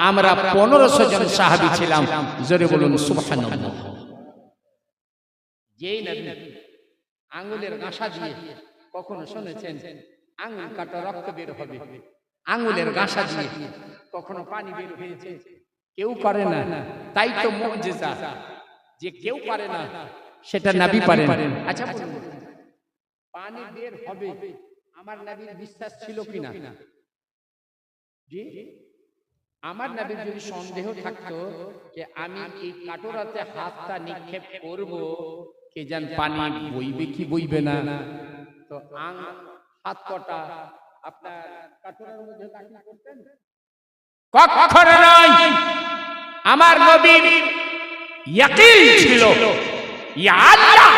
আমরা 1500 জন সাহাবী ছিলাম। জোরে বলুন সুবহানাল্লাহ। যেই নবী আঙ্গুলের গাঁসা দিয়ে, কখনো শুনেছেন আঙ্গুল কাটা রক্ত বের হবে? আঙ্গুলের গাঁসা দিয়ে কখনো পানি বের হয়েছে? কেউ করে না। তাই তো মুজিজা, যে কেউ পারে না সেটা নবী পারেন। আচ্ছা বলুন, পানি বের হবে আমার নবীর বিশ্বাস ছিল কিনা? জি, আমার নবীর যদি সন্দেহ থাকতো যে আমি এই কাটোরাতে হাতটা নিক্ষেপ করব, কে জান পানি বইবে কি বইবে না, তো হাত কটা আপনার কাটোরার মধ্যে দাখিল করতেন? কখনো নয়। আমার নবীর ইয়াকিন ছিল, ইয়া আল্লাহ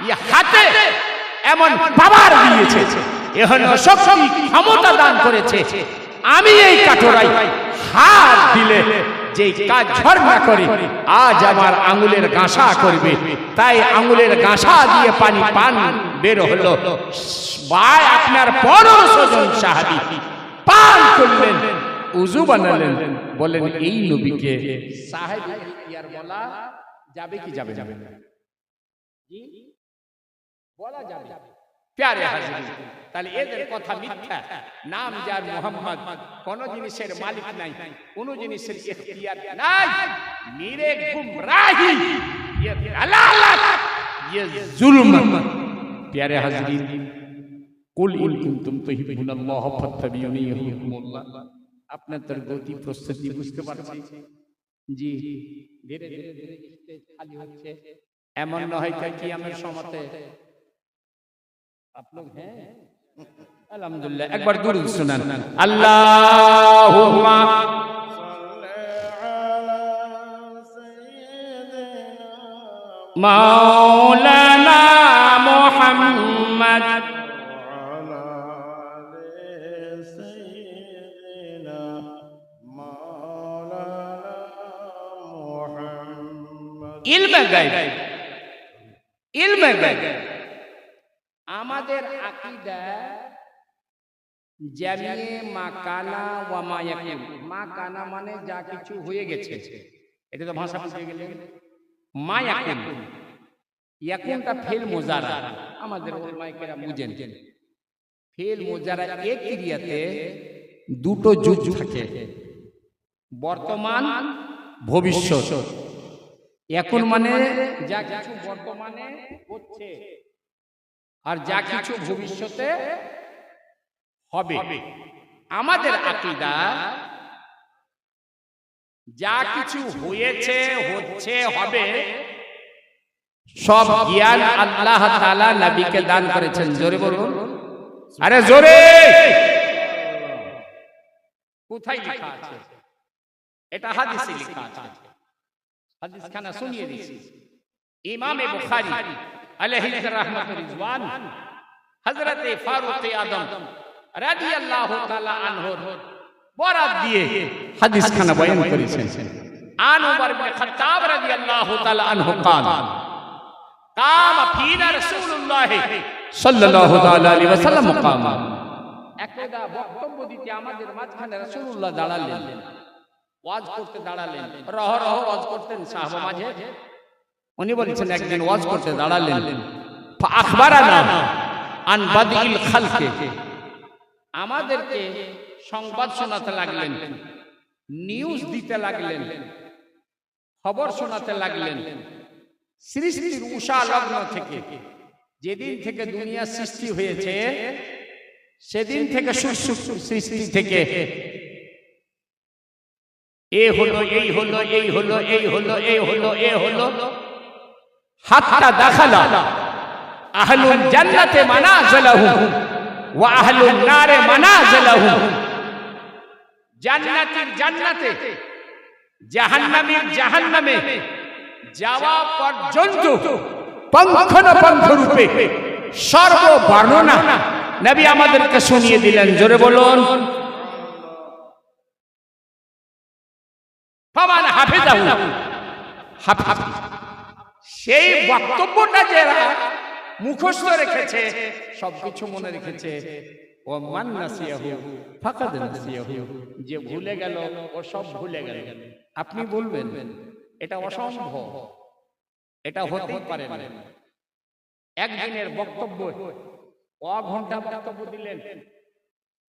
ইয়া হাতে এমন পাওয়ার দিয়েছে, এমন শক্তি ক্ষমতা দান করেছে, আমি এই কাটোরায় হাত দিলে যে কাজ ঝরনা করে আজ আমার আঙ্গুলের গাঁসা করবে। তাই আঙ্গুলের গাঁসা দিয়ে পানি পান বের হলো। ভাই আপনার 1500 জন সাহাবী পান করলেন, উযু বানালেন। বলেন এই নবীকে সাহাবী ইখতিয়ার বলা যাবে কি যাবে না? জি বলা যাবে। প্যারে হাজির, তাহলে এদের কথা মিথ্যা। নাম যার মুহাম্মদ, কোন জিনিসের মালিক নাই, কোন জিনিসের ইখতিয়ার নাই। নিরে গুমরাহি, ইয়ে দালালাত, ইয়ে জুলম। প্যারে হাজির, কুল ইন কুনতুম তুহিব্বুনাল্লাহ ফাত্তাবিউনি ইউহিব্বুকুমুল্লাহ। আপনাদের গতি প্রস্তুতি বুঝতে পারছি? জি, ধীরে ধীরে ধীরে স্টেজ খালি হচ্ছে। এমন নয় কিয়ামের সময়তে आप लोग हैं अल्हम्दुलिल्लाह। एक बार दुरूद सुनान, अल्लाहुम्मा मौलाना मुहम्मद इल्म गायब, इल्म गायब। আমাদের আকীদা জামিয়ে মা কানা ওয়া মা ইয়াকুন। মা কানা মানে যা কিছু হয়ে গেছে, এটা তো ভাষা বুঝে গেলেন। মা ইয়াকুন, ইয়াকুনটা ফেল মুজারা, আমাদের উলামায়ে কেরাম বুঝেন। ফেল মুজারা এক ক্রিয়াতে দুটো যুগ থাকে, বর্তমান ভবিষ্যৎ। ইয়াকুন মানে যা কিছু বর্তমানে হচ্ছে আর যা কিছু ভবিষ্যতে হবে। আমাদের আকীদা যা কিছু হয়েছে, হচ্ছে, হবে, সব জ্ঞান আল্লাহ তাআলা নবীকে দান করেছেন। জোরে বলুন, আরে জোরে। কোথায় লেখা আছে? এটা হাদিসে লেখা আছে। হাদিসখানা শুনিয়ে দিচ্ছি। ইমাম বুখারী আলাইহি রাহমাতুর রিজওয়ান হযরতে ফারুক আদম রাদিয়াল্লাহু তাআলা আনহুর বরাত দিয়ে হাদিস খানা বয়ান করেছেন। আন উমর ইবনে খাত্তাব রাদিয়াল্লাহু তাআলা আনহু قال قام فينا رسول الله সাল্লাল্লাহু তাআলা আলাইহি ওয়াসাল্লাম قام একদা বক্তব্য দিতে আমাদের মাঝখানে রাসূলুল্লাহ দাঁড়ালেন, ওয়াজ করতে দাঁড়ালেন। রহ রহ ওয়াজ করতেন সাহাবা মাঝে। উনি বলেছেন একদিন ওয়াজ করতে দাঁড়ালেন, ফাখবারানা আন বাদিল খালকে, আমাদেরকে সংবাদ শোনাতে লাগলেন, নিউজ দিতে লাগলেন, খবর শোনাতে লাগলেন সৃষ্টির উষা লগ্ন থেকে, যেদিন থেকে দুনিয়া সৃষ্টি হয়েছে সেদিন থেকে সৃষ্টি থেকে এ হলো এই হলো এই হলো এই হলো এই হলো এ হলো হাত্তা দাখালা আহলুল জান্নাতে মানাজিলাহুম ওয়া আহলুন নারে মানাজিলাহুম, জান্নাতীর জান্নাতে, জাহান্নামীর জাহান্নামে যাওয়া পর্যন্ত পঙ্খানুপঙ্খ রূপে সর্ব বর্ণনা নবী আমাদেরকে শুনিয়ে দিলেন। জোরে বলুন। ফামান হাফিজাহু, হাফিজ সেই বক্তব্যটা যারা মুখস্থ রেখেছে, সবকিছু মনে রেখেছে। ও মান নাসিয়াহু ফাকাদ নাসিয়াহু, যে ভুলে গেল ও সব ভুলে গেল। আপনি বলবেন এটা অসম্ভব, এটা হতেই পারে না। একদিনের বক্তব্য ঘন্টা বক্তব্য দিলেন।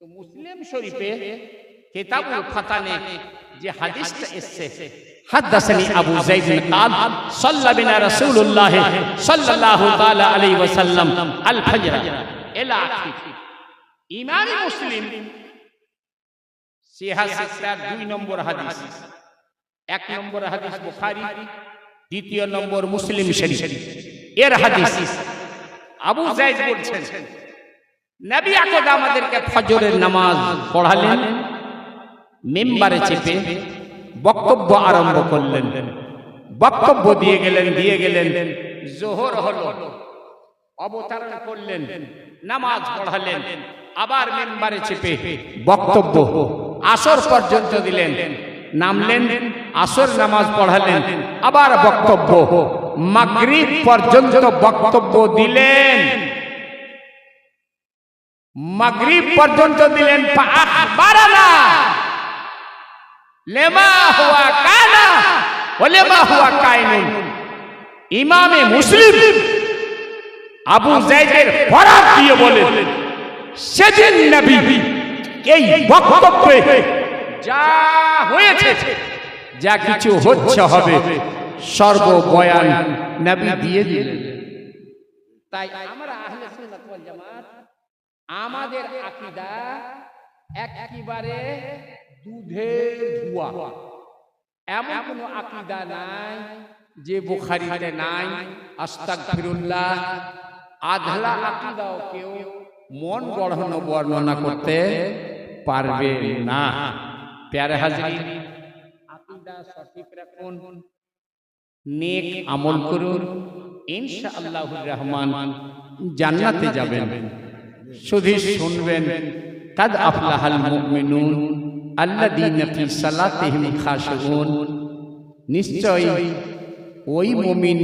তো মুসলিম শরীফে কিতাবুল ফাতানে যে হাদিসটা এসেছে, হাদাসানি আবু যায়েদ قال صلى بنا رسول الله صلى الله تعالى عليه وسلم الفجر الى اخر। ইমাম মুসলিম সিহাহ 2 নম্বর হাদিস, 1 নম্বর হাদিস বুখারী, 2 নম্বর মুসলিম শরীফ এর হাদিস। আবু যায়েদ বলছেন নবী আকরাম আমাদেরকে ফজরের নামাজ পড়ালেন, মিম্বারে চেপে বক্তব্য আরম্ভ করলেন, বক্তব্য দিয়ে গেলেন। জোহর হলো, অবতরণ করলেন, নামাজ পড়ালেন, আবার মিম্বারে চেপে বক্তব্য আসর পর্যন্ত দিলেন, নামলেন, আসর নামাজ পড়ালেন, আবার বক্তব্য, মাগরিব পর্যন্ত বক্তব্য দিলেন, মাগরিব পর্যন্ত দিলেন। ফাআখবারানা লিমা হুয়া কানা ওয়া লিমা হুয়া কাইনুন। ইমামে মুসলিম আবু যায়েদের বরাত দিয়ে বলেন সেদিন নবী এই বক্তব্যে যা হয়েছে, যা কিছু হচ্ছে হবে, সর্ব বয়ান নবী দিয়ে দিলেন। তাই আমরা আহলে সুন্নাত ওয়াল জামাত, আমাদের আকীদা একেবারে দুধের ধোয়া। এমন কোন আকীদা নাই যে বুখারীতে নাই। আস্তাগফিরুল্লাহ, আধলা আকীদাও কেউ মন গড়ানো বর্ণনা করতে পারবে না। প্যারে হাজরিন, আকীদা সঠিক রাখুন, নেক আমল করুন, ইনশাআল্লাহুর রহমান জান্নাতে যাবেন। শুধু শুনবেন, কাদ আফলাহাল মুমিনুন আল্লাযীনা ফি সালাতিহিম খাশিউন, নিশ্চয় ওই মুমিন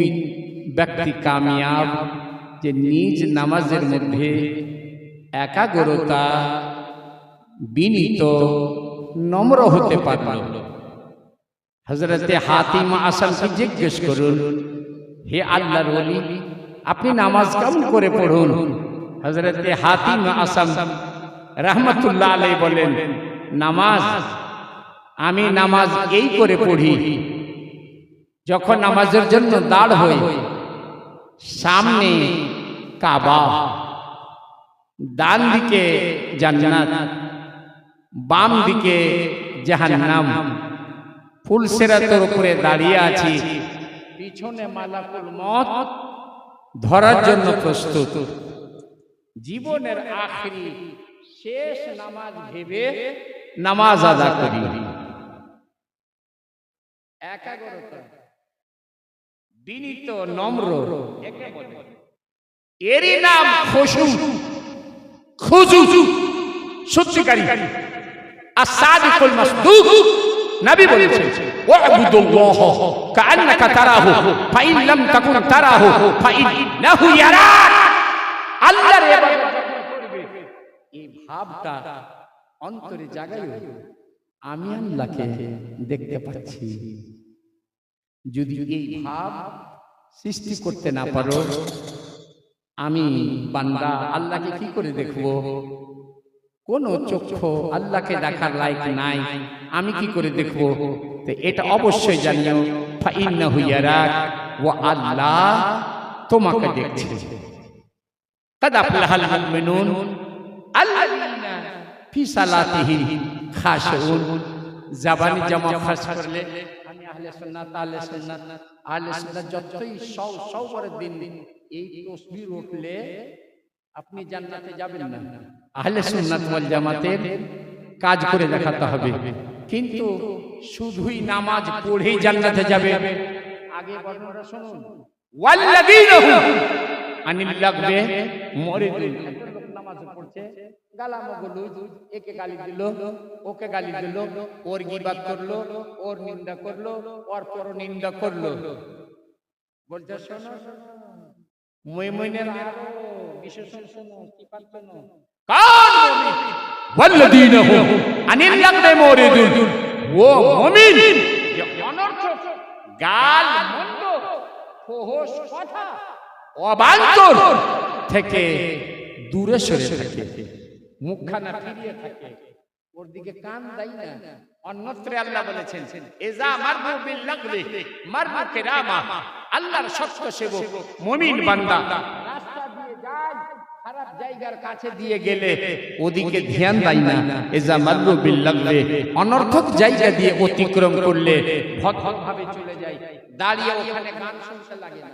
ব্যক্তি কামিয়াব যে নিজ নামাজের মধ্যে একাগ্রতা, বিনীত, নম্র হতে পারল। হযরতে হাতিম আসামকে জিজ্ঞেস করুন, হে আল্লাহর ওলি, আপনি নামাজ কেমন করে পড়ুন? হযরতে হাতিম আসাম রাহমাতুল্লাহ আলাইহি বলেন, আমি নামাজ এই করে পড়ি, যখন নামাজের জন্য দাঁড় হই, সামনে কাবা, ডান দিকে জান্নাত, বাম দিকে জাহান্নাম, ফুলসিরাতের উপরে দাঁড়িয়ে আছি, পিছনে মালাকুল মউত ধরার জন্য প্রস্তুত। জীবনের আখেরি শেষ নামাজ ভেবে নামাজ আদা করি। একাগ্রতা, বিনীত, নম্র, একে বলে। এরই নাম খুশু। খুজু সত্যিকারী আস-সাদিকুল মাসদুক নবী বলেছেন ওয়াবুদুল্লাহ কাআন্নাকা তারাহু ফাইন লাম তাকুন তারাহু ফাইন্নাহু ইয়ারাক। আল্লাহর ইবাদত যখন করবে এই ভাবটা অন্তরে জাগাইও, আমি আল্লাহকে দেখতে পাচ্ছি। যদি এই ভাব সৃষ্টি করতে না পারো, আমি বান্দা আল্লাহকে কি করে দেখবো? কোন চক্ষু আল্লাহকে দেখার লায়ক নাই, আমি কি করে দেখবো? তো এটা অবশ্যই জানিও ফাইন্নাহু ইয়ারাক, ওয়া আল্লাহ তোমাকে দেখছে। কাদ আফলাহাল মুমিনুন আল্লাযীনা ফি সালাতিহিম খাশিউন। জবানি জমা খাস করলে আমি আহলে সুন্নাত যতই সওয়ারের দিন এই তাসবিহ উঠলে আপনি জান্নাতে যাবেন না। আহলে সুন্নাত ওয়াল জামাতের কাজ করে দেখাতে হবে, কিন্তু শুধুই নামাজ পড়েই জান্নাতে যাবে। আগে বর্ণনা শুনুন, ওয়াল্লাযীনা হুম আনিল লাগবে মুরিদুন। নামাজ পড়ছে, গালামগুলো একে গালি দিল, ওকে গালি দিল, ওর গীবাত করলো, ওর নিন্দা করলো, ওর পরনিন্দা করলো। বলছে শোনো মুমিনের আরো বিশেষণ শোনো, সিফাত শোনো। কান মুমিন ওয়াল্লাযীনা হুম আনিল লাগবে মুরিদুন। ও মুমিন যে অনর্থক গাল মন্দ ফোহশ কথা অবান্তর থেকে দূরে সরে থাকে, মুখখানা ফিরিয়ে থাকে, ওর দিকে কান দেয় না। অন্যত্র আল্লাহ বলেছেন ইজা মারবু বিল লাগবি মারবু কিরামা। আল্লাহর সত্য সেবক মুমিন বান্দা রাস্তা দিয়ে যায়, খারাপ জায়গার কাছে দিয়ে গেলে ওদিকে ধ্যান দেয় না। ইজা মারবু বিল লাগবি, অনর্থক জায়গা দিয়ে অতিক্রম করলে ভদ্রভাবে চলে যায়, দাঁড়িয়ে ওখানে গান শুনতে লাগে না,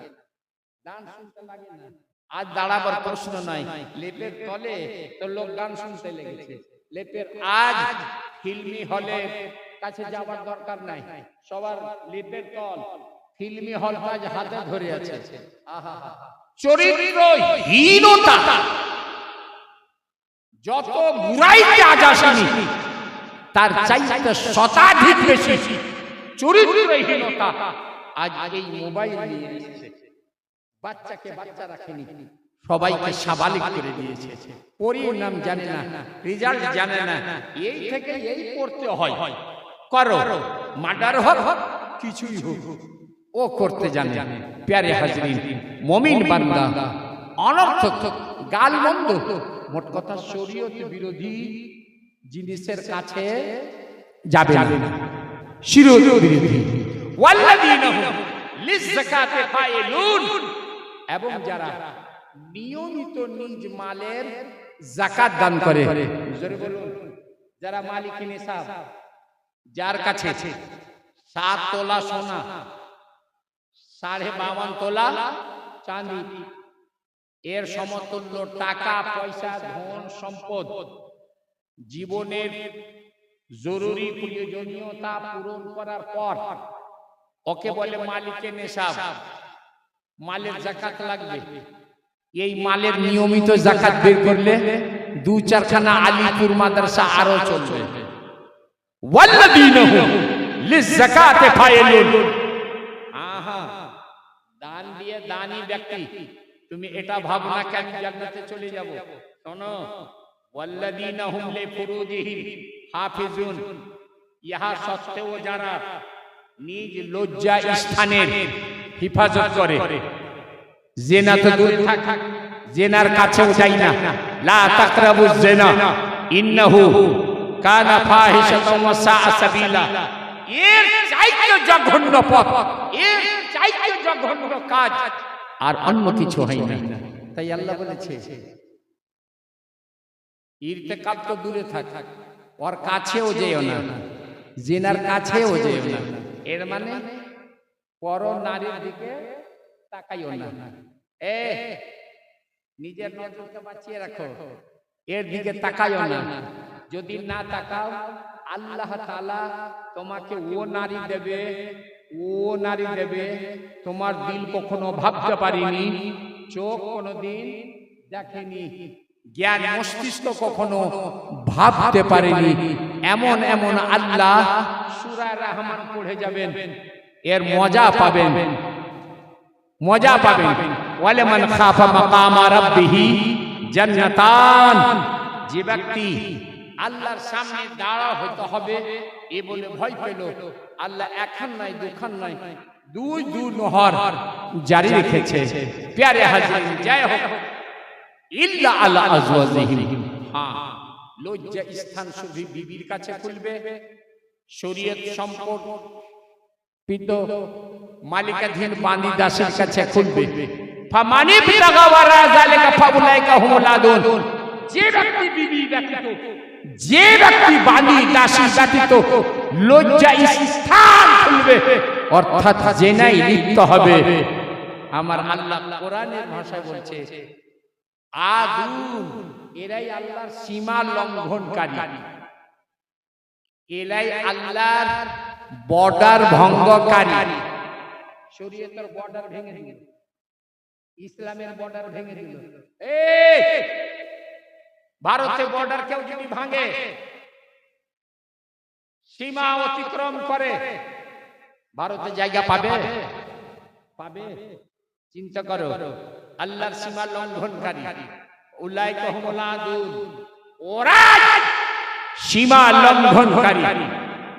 গান শুনতে লাগে না। আজ দাঁড়াবার প্রশ্ন নাই, লেপের তলে তো লোক গান শুনতে লেগেছে। লেপের আজ ফিল্মি হলে কাছে যাবার দরকার নাই, সবার লেপের তল ফিল্মি হল আজ হাতে ধরে আছে। আহা, চরিত্রহীনতা যত বুড়াইতে আজ আসেনি, তার চাইতে শতাধিক বেশি চরিত্রহীনতা আজ এই মোবাইল নিয়ে এসেছে। বাচ্চাকে বাচ্চা রাখেনি, সবাইকে সাবালিক করে দিয়েছে। পরীর নাম জানে না, রেজাল্ট জানে না, এই থেকে এই করতে হয়, করো মার্ডার হোক কিছুই হোক ও করতে জানে। প্যারে হাজরিন, মুমিন বান্দা অনর্থক গাল মন্দ, মোট কথা শরীয়ত বিরোধী জিনিসের কাছে যাবে না, শরীয়ত বিরোধী। ওয়াল্লাযীনা হুম লিয-যাকাতি ফাইলুন, এবং যারা নিয়মিত নিজ মালের যাকাত দান করে। জোরে বলুন, যারা মালিকি নিসাব, যার কাছে 7 তোলা সোনা, 52.5 তোলা চাঁদি, এর সমতুল্য টাকা পয়সা ধন সম্পদ, জীবনের জরুরি প্রয়োজনীয়তা পূরণ করার পর ওকে বলে মালিকে নিসাব, মালের যাকাত লাগবে। এই মালের নিয়মিত যাকাত বের করলে 2-4খানা আলিপুর মাদ্রাসা আরো চলবে। ওয়াল্লাযীনা হুম লিয-যাকাতি ফাইলুন। আহা, দান দিয়ে দানি ব্যক্তি, তুমি এটা ভাবনা কেন জান্নাতে চলে যাব? শোনো, ওয়াল্লাযীনা হুম লিফুরুজিহিম হাফিজুন, ইহা সত্ত্বেও যারা নিজ লজ্জা স্থানের হিফাজত করে, জিনা তো দূর থাক, জিনার কাছেও যাই না। লা তাকরাবুজ জিনা ইন্নাহু কানা ফাহিশাতান ওয়া সাআ সাবিলা। এর চাইতে জঘন্য পথ, এর চাইতে জঘন্য কাজ আর অন্য কিছু হয় না। তাই আল্লাহ বলেছে ইরতিকাব তো দূরে থাক, ওর কাছেও যেও না, জিনার কাছেও যেও না। এর মানে পর নারীর দিকে তাকাইও না। নিজের নজরকে বাঁচিয়ে রাখো, এর দিকে তাকাইও না। যদি না তাকাও, আল্লাহ তাআলা তোমাকে ও নারী দেবে, ও নারী দেবে তোমার দিল কখনো ভাবতে পারিনি, চোখ কোনোদিন দেখেনি, জ্ঞান মস্তিষ্ক কখনো ভাবতে পারেনি। এমন এমন আল্লাহ সূরা রহমান পড়ে যাবেন, এর মজা পাবেন, মজা পাবেন। ওয়ালিমান খাফা মাকামা রাব্বিহি জান্নাতান, যে ব্যক্তি আল্লাহর সামনে দাঁড়া হতে হবে এ বলে ভয় পেল, আল্লাহ একখান নয় দুখান নয় দুই নহর জারি রেখেছে। প্যারে হাজির জয় হোক ইল্লা আলা আজওয়াজিহিম, হ্যাঁ লজ্জা স্থান শুধু বিবির কাছে খুলবে, শরীয়ত সম্পদ পিত মালিকাধীন বান্দি দাসের কাছে খুলবে। ফামানি বিতাগা ওয়ারা যালিকা ফাউলাইকা হুমুল আদুন, যে ব্যক্তি বিবি ব্যতীত, যে ব্যক্তি বান্দি দাসী ব্যতীত লজ্জা স্থান খুলবে, অর্থাৎ জেনাই লিপ্ত হবে। আমার আল্লাহ কোরআনের ভাষায় বলছে আদুন, এরাই আল্লাহর সীমা লঙ্ঘনকারী, এরাই আল্লাহর বর্ডার ভঙ্গকারী। শরীয়তের বর্ডার ভেঙে দিল, ইসলামের বর্ডার ভেঙে দিল। ভারতের বর্ডার কেউ যদি ভাঙে, সীমা অতিক্রম করে, ভারতে জায়গা পাবে? পাবে? চিন্তা করো, আল্লাহর সীমা লঙ্ঘনকারী উলাইকা হুমুল আদুন, ওরা সীমা লঙ্ঘনকারী।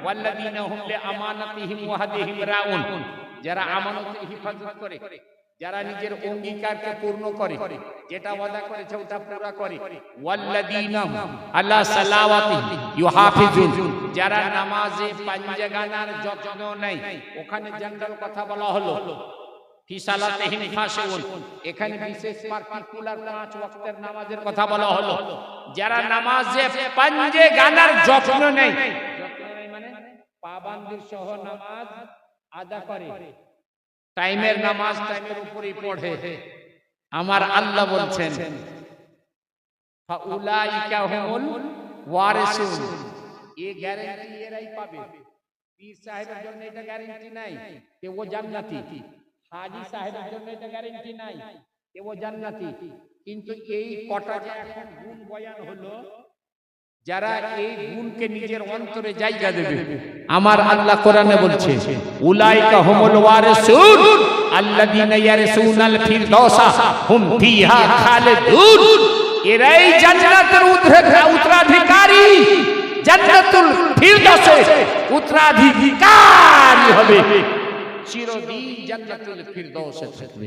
ওয়াল্লাযীনা হুম লিআমানাতিহিম ওয়া আহদিহিম রাউন, যারা আমানতের হিফাজত করে, যারা নিজের অঙ্গীকারকে পূর্ণ করে, যেটা ওয়াদা করেছে ওটা পুরো করে। ওয়াল্লাযীনা আলা সালাওয়াতিহিম ইউহাফিজুন, যারা নামাজে পাঞ্জাগানার যত্ন নেয়। ওখানে জেনারেল কথা বলা হলো, ফি সালাতিহিম খাশিউন, এখানে বিশেষ পার্টিকুলার 5 ওয়াক্তের নামাজের কথা বলা হলো। যারা নামাজে পাঞ্জাগানার যত্ন নেয়, যত্ন নেয় মানে পাবন্দি সহ নামাজ আদা করে, টাইমের নামাজ টাইমের উপরেই পড়ে। আমার আল্লাহ বলছেন ফাউলাইকা হুমুল ওয়ারিসুন, এই গ্যারান্টি এরাই পাবে। পীর সাহেবের জন্য এটা গ্যারান্টি নাই যে ও জান্নাতি, হাজী সাহেবের জন্য এটা গ্যারান্টি নাই যে ও জান্নাতি। কিন্তু এই কটা যে এখন গুণ বয়ান হলো, যারা এই গুণকে নিজের অন্তরে জায়গা দেবে, আমার আল্লাহ কোরআনে বলছে উলাইকা হুমুল ওয়ারিসুন আল্লাযীনা ইয়ারিসুনাল ফিরদাউসা হুম ফিহা খালিদুন, এরাই জান্নাতের উত্তরাধিকারী, জান্নাতুল ফিরদাউসে উত্তরাধিকারী হবে, চিরদিন জান্নাতুল ফিরদাউসে থাকবে।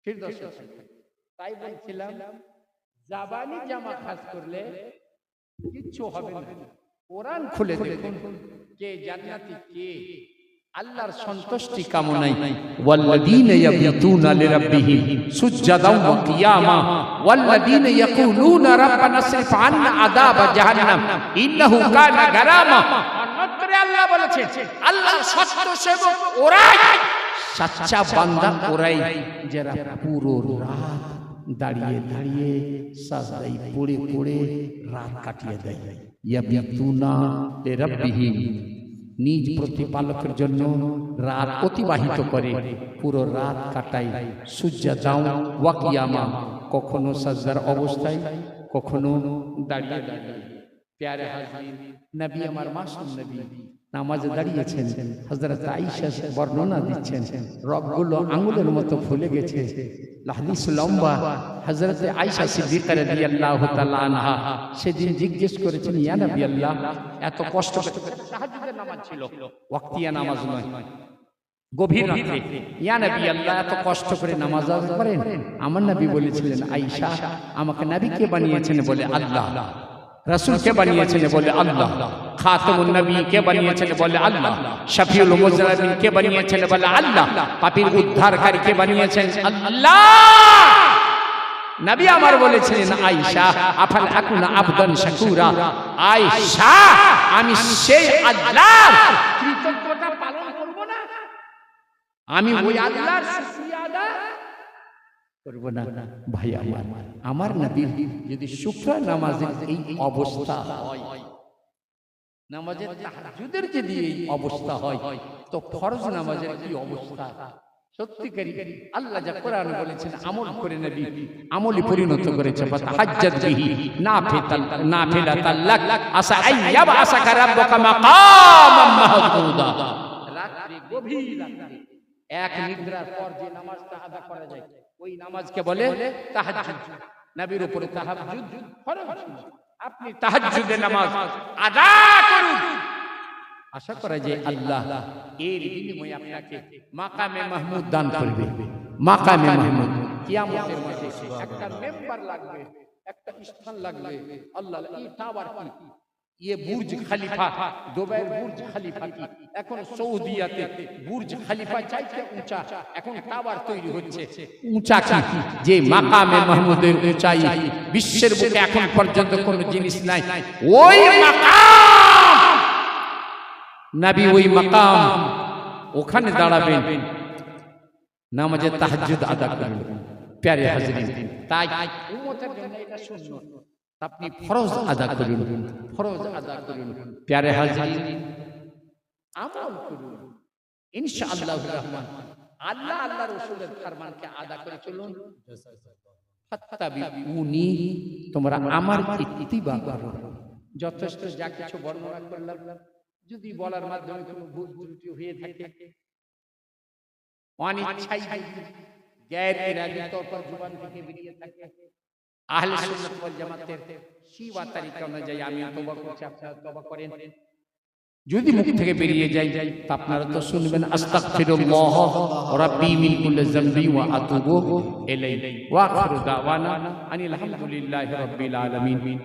ফিরদাউসে থাকবে। তাই বলছিলাম জাবানি জামা খাস করলে কিচ্ছু হবে না। কোরআন খুলে দেখুন কে জান্নাতি, কে আল্লাহর সন্তুষ্টি কামনায়। ওয়াল্লাযীনা ইয়াবিতুনা লিরাব্বিহিম সুজদান ওয়া কিয়ামা ওয়াল্লাযীনা ইয়াকুলুনা রাব্বানা সরিফ আন্না আযাবা জাহান্নাম ইন্নাহু কানা গারামা। অন্যত্রে আল্লাহ বলেছেন আল্লাহর সত্য সেবক ওরাই, সচ্চা বান্দা ওরাই, যারা পুরো রাত দাঁড়িয়ে দাঁড়িয়ে সাজদায় পড়ে পড়ে রাত কাটিয়ে দেয়। ইয়াবিতুনা লিরাব্বিহিম, নিজ প্রতিপালকের জন্য রাত অতিবাহিত করে, পুরো রাত কাটায়। সুজদাও ওয়া কিয়ামা, কখনো সাজদার অবস্থায়, কখনো দাঁড়িয়ে দাঁড়িয়ে। প্যারে হাজির, নবী আমার মাসুম নবী নামাজে দাঁড়িয়েছেন। হযরত আয়েশা বর্ণনা দিচ্ছেন, রগগুলো আঙ্গুলের মতো ফুলে গেছে। হাদিস লম্বা। হযরত আয়েশা সিদ্দিকা রাদিয়াল্লাহু তাআলা আনহা সেদিন জিজ্ঞেস করেছেন, ইয়া নবী আল্লাহ, এত কষ্ট করে, তাহাজ্জুদের নামাজ ছিল, ওয়াক্তিয়া নামাজ নয়, গভীর রাতে, ইয়া নবী আল্লাহ এত কষ্ট করে নামাজ আদায় করেন? আমার নবী বলেছিলেন, আয়েশা, আমাকে নবী কে বানিয়েছেন? বলে আল্লাহ। রাসূল কে বানিয়েছেন? বলে আল্লাহ। খাতামুন নবী কে বানিয়েছেন? বলে আল্লাহ। শফিউল মুজরিমিন কে বানিয়েছেন? বলে আল্লাহ। পাপীর উদ্ধারকারী কে বানিয়েছেন? আল্লাহ। নবী আমার বলেছিলেন, আয়েশা, আফাল আকুনা আবদান শাকুরা, আয়েশা, আমি সেই আল্লাহর কৃতজ্ঞতা পালন করব না? আমি ওই আল্লাহর শুকরিয়া আদায় করব না? ভাই আমার নবীর যদি শুকর নামাজের এই অবস্থা হয়, নামাজের তাহাজ্জুদের যদি এই অবস্থা হয়, তো ফরজ নামাজের কি অবস্থা? সত্যিকারী আল্লাহ যা কোরআনে বলেছেন আমল করে নবী আমলি পরিণত করেছে ফাতাহাজ্জাত বিহি নাফিলাতাল লাক আসা আইয়াব আসাকা রাব্বুকা মাকামাম মাহমুদা। রাত্রি গভীর রাত্রি এক নিদ্রার পর যে নামাজটা আদা করা যায় ওই নামাজকে বলে তাহাজ্জুদ। নবীর উপরে তাহাজ্জুদ ফরজ ছিল। আপনি তাহাজ্জুদের নামাজ আদা করুন, আশা করা যায় আল্লাহ এর বিনিময়ে আপনাকে মাকামে মাহমুদ দান করবে। মাকামে মাহমুদ কিয়ামতের মাঠে একটা মেম্বার লাগবে, একটা স্থান লাগবে। আল্লাহ এই টাওয়ার কি, ये বুর্জ খলিফা, দুবাইয়ের বুর্জ খলিফা কি, এখন সৌদিয়াতে বুর্জ খলিফা চাইতে উঁচা এখন টাওয়ার তৈরি হচ্ছে। উঁচা কি, যে মাকামে মাহমুদের উঁচাই বিশ্বের বুকে এখন পর্যন্ত কোনো জিনিস নাই। ওই মাকাম নবী, ওই মাকাম, ওখানে দাঁড়াবেন, নামাজে তাহাজ্জুদ আদা করবেন। প্যারে হাজরিন, তাই উম্মতের জন্য এটা সুন্নাত, আপনি ফরজ আদা করুন, ফরজ আদা করুন। প্যারে হাজরিন, আমল করুন ইনশাআল্লাহ রহমান। আল্লাহ আল্লাহর রাসূলের ফরমানকে আদা করে চলুন। ফাত্তাবিউনি, তোমরা আমার ইত্তিবা করো। যথেষ্ট যা কিছু বর্ণনা করলাম, যদি বলার মাধ্যমে কোনো ভুল ত্রুটি হয়ে থাকে, অনিচ্ছাই গ্যার ইরাদি তৌর পর জবান থেকে বেরিয়ে থাকে, আহলে সুন্নাত ওয়াল জামাতের শিওয়া তরিকা অনুযায়ী আমি তওবা করছি, আপনারা তওবা করেন। যদি মুখ থেকে বেরিয়ে যায় তা আপনারা তো শুনবেন, আস্তাগফিরুল্লাহ রাব্বি মিন কুল্লি যামবি ওয়া আতুবু ইলাইহি ওয়া আখিরু দাওয়ানা আনিল হামদুলিল্লাহি রাব্বিল আলামিন।